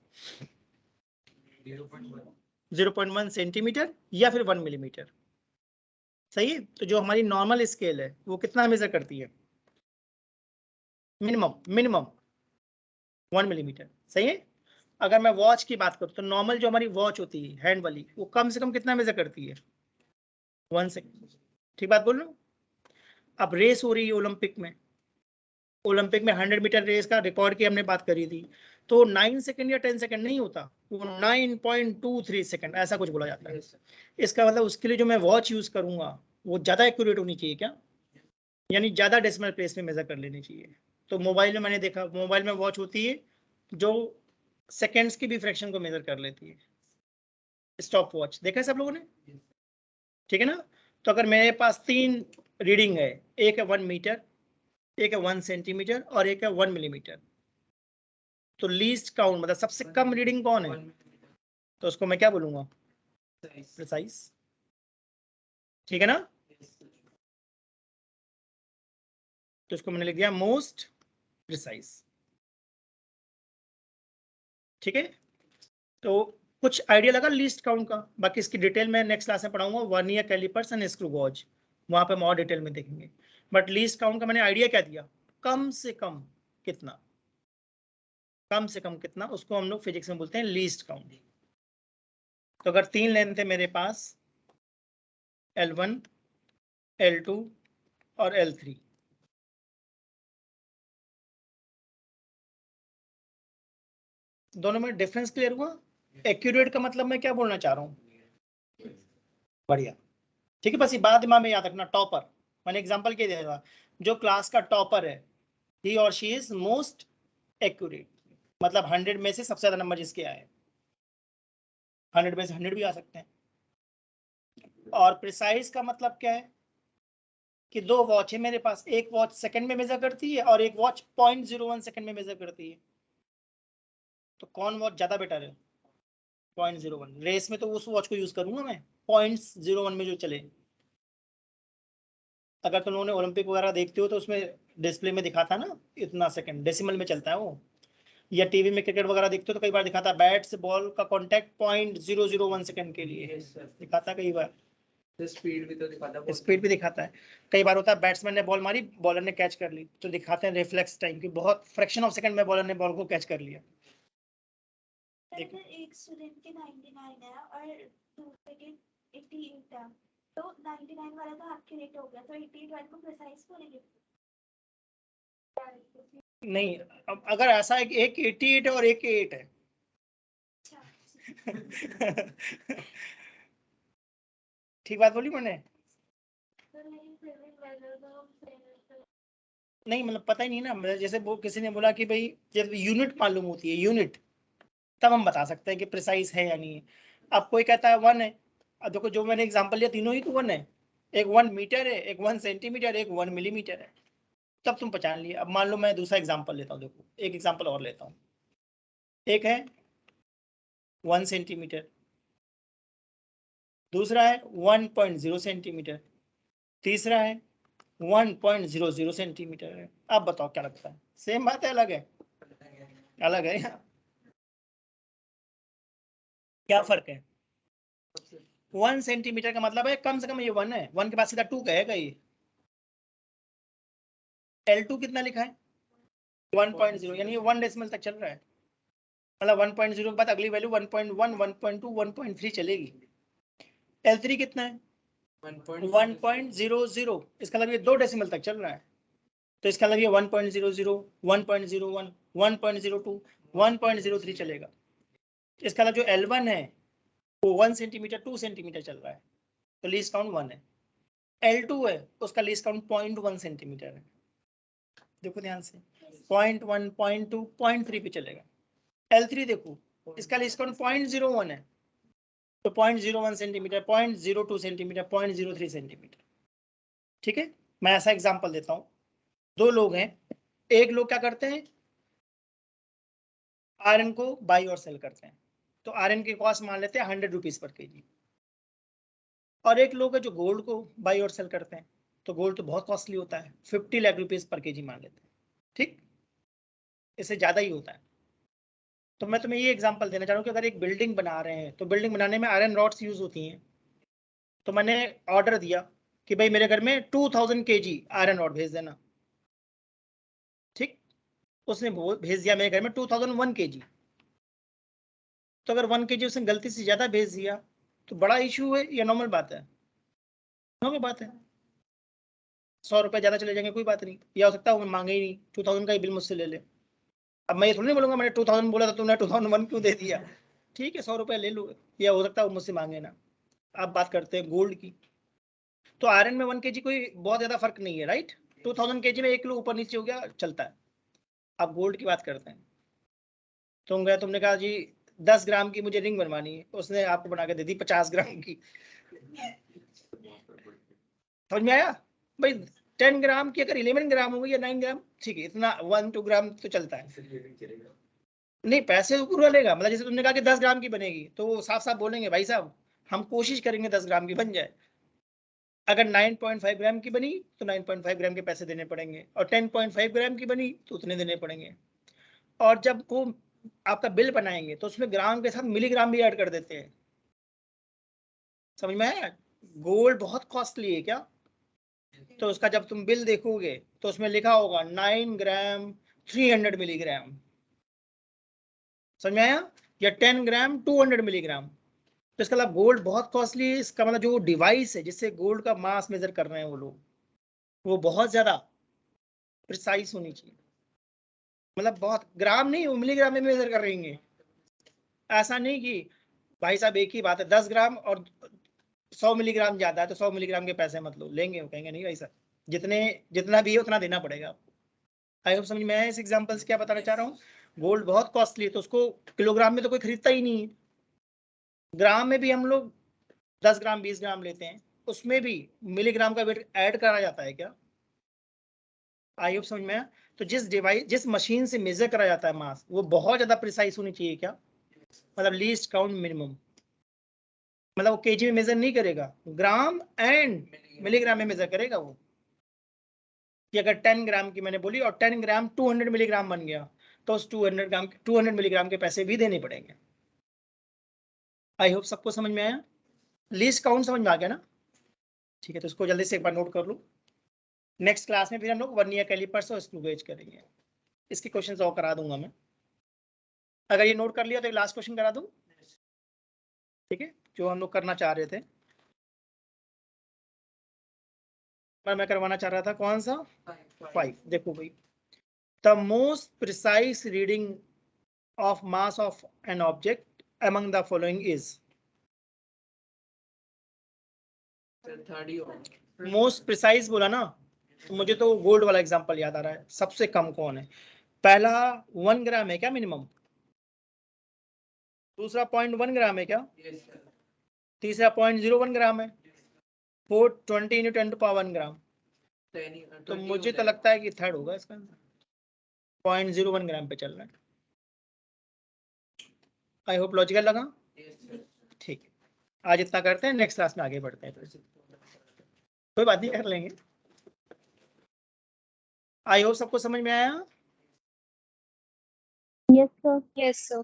0.1 सेंटीमीटर या फिर 1 मिलीमीटर। सही है? तो जो हमारी नॉर्मल स्केल है वो कितना मेजर करती है? Minimum 1 millimetre. सही है? अगर मैं वॉच की बात करूँ तो नॉर्मल जो हमारी वॉच होती है हैंड वाली, वो कम से कम कितना मेजर करती है? 1 सेकेंड। ठीक बात बोल रहा हूँ? अब रेस हो रही है ओलंपिक में, ओलंपिक में 100 मीटर रेस का रिकॉर्ड की हमने बात करी थी, तो 9 सेकंड या 10 सेकंड नहीं होता, वो 9.23 सेकंड ऐसा कुछ बोला जाता है। इसका मतलब उसके लिए जो मैं वॉच यूज करूंगा वो ज्यादा एक्यूरेट होनी चाहिए क्या, यानी ज्यादा डेसिमल प्लेस में मेजर कर लेनी चाहिए। तो मोबाइल में मैंने देखा, मोबाइल में वॉच होती है जो सेकेंड्स की भी फ्रैक्शन को मेजर कर लेती है, स्टॉप वॉच देखा है सब लोगों ने, ठीक है ना। तो अगर मेरे पास 3 रीडिंग है, एक है 1 मीटर, एक है 1 सेंटीमीटर और एक है 1 मिलीमीटर, तो लीस्ट काउंट मतलब सबसे कम रीडिंग कौन है, तो उसको मैं क्या बोलूंगा, प्रिसाइज, ठीक है ना। तो इसको मैंने लिख दिया मोस्ट प्रिसाइज, ठीक है। तो कुछ आइडिया लगा लीस्ट काउंट का, बाकी इसकी डिटेल में नेक्स्ट क्लास में पढ़ाऊंगा, vernier callipers and screw gauge, वहां पे हम और डिटेल में देखेंगे। बट लीस्ट काउंट का मैंने आइडिया क्या दिया, कम से कम कितना, कम से कम कितना, उसको हम लोग फिजिक्स में बोलते हैं लीस्ट काउंट। तो अगर 3 लेंथ है मेरे पास, L1, L2 और L3, दोनों में डिफरेंस क्लियर हुआ। एक्यूरेट का मतलब मैं क्या बोलना चाह रहा हूँ, बढ़िया, ठीक है। बस ये बात दिमाग में याद रखना, टॉपर, मैंने एग्जांपल क्या दिया था, जो क्लास का टॉपर है ही और शी इज मोस्ट एक्यूरेट, मतलब 100 में से सबसे ज्यादा नंबर जिसके आए, 100 में से 100 भी आ सकते हैं। और प्रिसाइज का मतलब क्या है कि 2 वॉच है मेरे पास, एक वॉच सेकंड में मेजर करती है और एक वॉच 0.01 सेकंड में मेजर करती है, तो कौन वॉच ज्यादा बेटर है, 0.01। रेस में तो उस वॉच को यूज करूंगा मैं 0.01 में जो चले। अगर तुम लोगों ने ओलंपिक वगैरह देखते हो तो उसमें डिस्प्ले में दिखाता है ना इतना सेकंड, डेसिमल में चलता है वो, या टीवी में क्रिकेट वगैरह देखते हो तो कई बार दिखाता है बैट से बॉल का कांटेक्ट 0.001 सेकंड के लिए दिखाता है, कई बार
स्पीड भी तो दिखाता है,
स्पीड भी दिखाता है। कई बार होता है बैट्समैन ने बॉल मारी, बॉलर ने कैच कर ली, तो दिखाते हैं रिफ्लेक्स टाइम की बहुत फ्रैक्शन ऑफ सेकंड में बॉलर ने बॉल को कैच कर लिया।
अगर एक स्टूडेंट के 99 है और दूसरे के 88 है, तो 99 वाला तो एक्यूरेट हो गया, तो 88 वाले को प्रिसाइज बोलेंगे।
नहीं, अब अगर ऐसा है कि एक 88 है और एक 8 है ठीक बात बोली मैंने, नहीं मतलब पता ही नहीं ना, मतलब जैसे वो किसी ने बोला कि भाई जब यूनिट मालूम होती है यूनिट, तब हम बता सकते हैं कि प्रिसाइज है या नहीं है। अब कोई कहता है 1 है, अब देखो जो मैंने एग्जांपल लिया तीनों ही तो 1 है, एक 1 मीटर है, एक 1 सेंटीमीटर, एक 1 मिलीमीटर है, तब तुम पहचान लिए। अब मान लो मैं दूसरा एग्जांपल लेता हूँ, देखो एक एग्जांपल और लेता हूँ, एक है 1 सेंटीमीटर, दूसरा है 1.0 सेंटीमीटर, तीसरा है 1.00 सेंटीमीटर है। अब बताओ क्या लगता है, सेम बात है अलग है, अलग है यहाँ क्या फर्क है। 1 सेंटीमीटर का मतलब है कम से कम ये 1 है, 1 के बाद सीधा 2 कहेगा ये। L2 कितना लिखा है 1.0, यानी ये 1 डेसिमल तक चल रहा है, मतलब 1.0 के बाद अगली वैल्यू 1.1, 1.2, 1.3 चलेगी। L3 कितना है 1.00, इसका मतलब ये 2 डेसिमल तक चल रहा है, तो इसका मतलब ये 1.00, 1.01, 1.02, 1.03 चलेगा। इसका मतलब जो L1 है वो 1 सेंटीमीटर 2 सेंटीमीटर चल रहा है, तो लीस्ट काउंट 1 है। L2 है उसका लीस्ट काउंट 0.1 सेंटीमीटर है, देखो ध्यान से 0.1, 0.2, 0.3 पे चलेगा। L3 देखो इसका लीस्ट काउंट 0.01 है, तो 0.01 सेंटीमीटर, 0.02 सेंटीमीटर, 0.03 सेंटीमीटर, ठीक है। मैं ऐसा एग्जांपल देता हूँ, 2 लोग हैं, एक लोग क्या करते हैं आयरन को बाई और सेल करते हैं, तो आयरन की कॉस्ट मान लेते हैं 100 रुपीज पर केजी, और एक लोग है जो गोल्ड को बाई और सेल करते हैं, तो गोल्ड तो बहुत कॉस्टली होता है, 50 लाख रुपीज पर केजी मान लेते हैं, ठीक, इससे ज्यादा ही होता है। तो मैं तुम्हें ये एग्जांपल देना चाह रहा हूँ कि अगर एक बिल्डिंग बना रहे हैं तो बिल्डिंग बनाने में आयरन रॉड्स यूज होती हैं, तो मैंने ऑर्डर दिया कि भाई मेरे घर में 2000 केजी आयरन रॉड भेज देना, ठीक, उसने भेज दिया मेरे घर में 2001 केजी, तो अगर 1 केजी उसने गलती से ज्यादा भेज दिया तो बड़ा इशू है या नॉर्मल बात है, नॉर्मल बात है, 100 रुपए ज्यादा चले जाएंगे कोई बात नहीं, या हो सकता है वो मांगे ही नहीं, 2000 का ही बिल मुझसे ले ले, अब मैं ये थोड़ी नहीं बोलूंगा मैंने 2000 बोला था तुमने 2001 क्यों दे दिया। ठीक है 100 रुपए ले लो, या हो सकता है वो मुझसे मांगे ना। अब बात करते हैं गोल्ड की। तो आयरन में 1 kg कोई बहुत ज्यादा फर्क नहीं है, राइट। 2000 kg में 1 किलो ऊपर नीचे हो गया चलता है। अब गोल्ड की बात करते हैं। तुमने कहा जी 10 ग्राम की मुझे रिंग बनवानी है, उसने आपको बना के दे दी 50 ग्राम की। समझ में आया भाई। 10 ग्राम की अगर 11 ग्राम हो गई या 9 ग्राम, ठीक है, इतना 1-2 ग्राम तो चलता है। नहीं पैसे तो पूरा लेगा, मतलब जैसे तुमने कहा कि 10 ग्राम की बनेगी तो वो साफ साफ बोलेंगे भाई साहब हम कोशिश करेंगे 10 ग्राम की बन जाए। अगर 9.5 ग्राम की बनी तो 9.5 ग्राम के पैसे देने पड़ेंगे, और 10.5 ग्राम की बनी तो उतने देने पड़ेंगे। और जब वो आपका बिल बनाएंगे तो उसमें ग्राम के साथ मिलीग्राम भी ऐड कर देते हैं। समझ में आया। गोल्ड बहुत कॉस्टली है क्या, तो उसका जब तुम बिल देखोगे तो उसमें लिखा होगा 9 ग्राम 300 मिलीग्राम। समझ में आया। या 10 ग्राम 200 मिलीग्राम। तो इसका मतलब गोल्ड बहुत कॉस्टली है। इसका मतलब जो डिवाइस है जिससे गोल्ड का मास मेजर कर रहे हैं वो लोग, वो बहुत ज्यादा प्रिसाइज होनी चाहिए। मतलब बहुत ग्राम नहीं, वो मिलीग्राम में मेजर कर रही है। ऐसा नहीं कि भाई साहब एक ही बात है 10 ग्राम और 100 मिलीग्राम ज्यादा है तो 100 मिलीग्राम के पैसे मत लो, लेंगे वो कहेंगे नहीं भाई साहब जितना भी है उतना देना पड़ेगा आपको। आई होप समझ में आया। इस एग्जांपल से क्या बताना चाह रहा हूँ, गोल्ड बहुत कॉस्टली है तो उसको किलोग्राम में तो कोई खरीदता ही नहीं है। ग्राम में भी हम लोग 10 ग्राम 20 ग्राम लेते हैं, उसमें भी मिलीग्राम का वेट ऐड करा जाता है क्या। आई होप समझ में आया। तो जिस मशीन से मेजर करा जाता है मास वो बहुत ज्यादा प्रिसाइज होनी चाहिए क्या, मतलब लीस्ट काउंट मिनिमम। मतलब वो केजी में मेजर नहीं करेगा, ग्राम एंड मिलीग्राम में मेजर करेगा वो। कि अगर 10 ग्राम की मैंने बोली और 10 ग्राम 200 मिलीग्राम बन गया तो उस 200 मिलीग्राम के पैसे भी देने पड़ेंगे। आई होप सबको समझ में आया। लीस्ट काउंट समझ में आ गया ना। ठीक है तो इसको जल्दी से एक बार नोट कर लो। नेक्स्ट क्लास में फिर हम लोग वर्नियर कैलिपर्स और स्क्रू गेज करेंगे। इसके क्वेश्चन और करा दूंगा मैं। अगर ये नोट कर लिया तो लास्ट क्वेश्चन करा दूं। ठीक है जो हम लोग करना चाह रहे थे, पर मैं करवाना चाह रहा था कौन सा 5। देखो भाई, the most precise reading of mass of an object among the following is. Most precise बोला ना, तो मुझे तो गोल्ड वाला एग्जांपल याद आ रहा है। सबसे कम कौन है। पहला 1 ग्राम है क्या मिनिमम, दूसरा 0.1 ग्राम है क्या, तीसरा 0.01 ग्राम है, 420 × 10⁻1 ग्राम। तो मुझे तो लगता है कि थर्ड होगा इसका, 0.01 ग्राम पे चल रहा है। आई होप लॉजिकल लगा। ठीक है आज इतना करते हैं, नेक्स्ट क्लास में आगे बढ़ते हैं। कोई बात नहीं कर लेंगे। आई होप सबको समझ में आया।
Yes sir. Yes sir.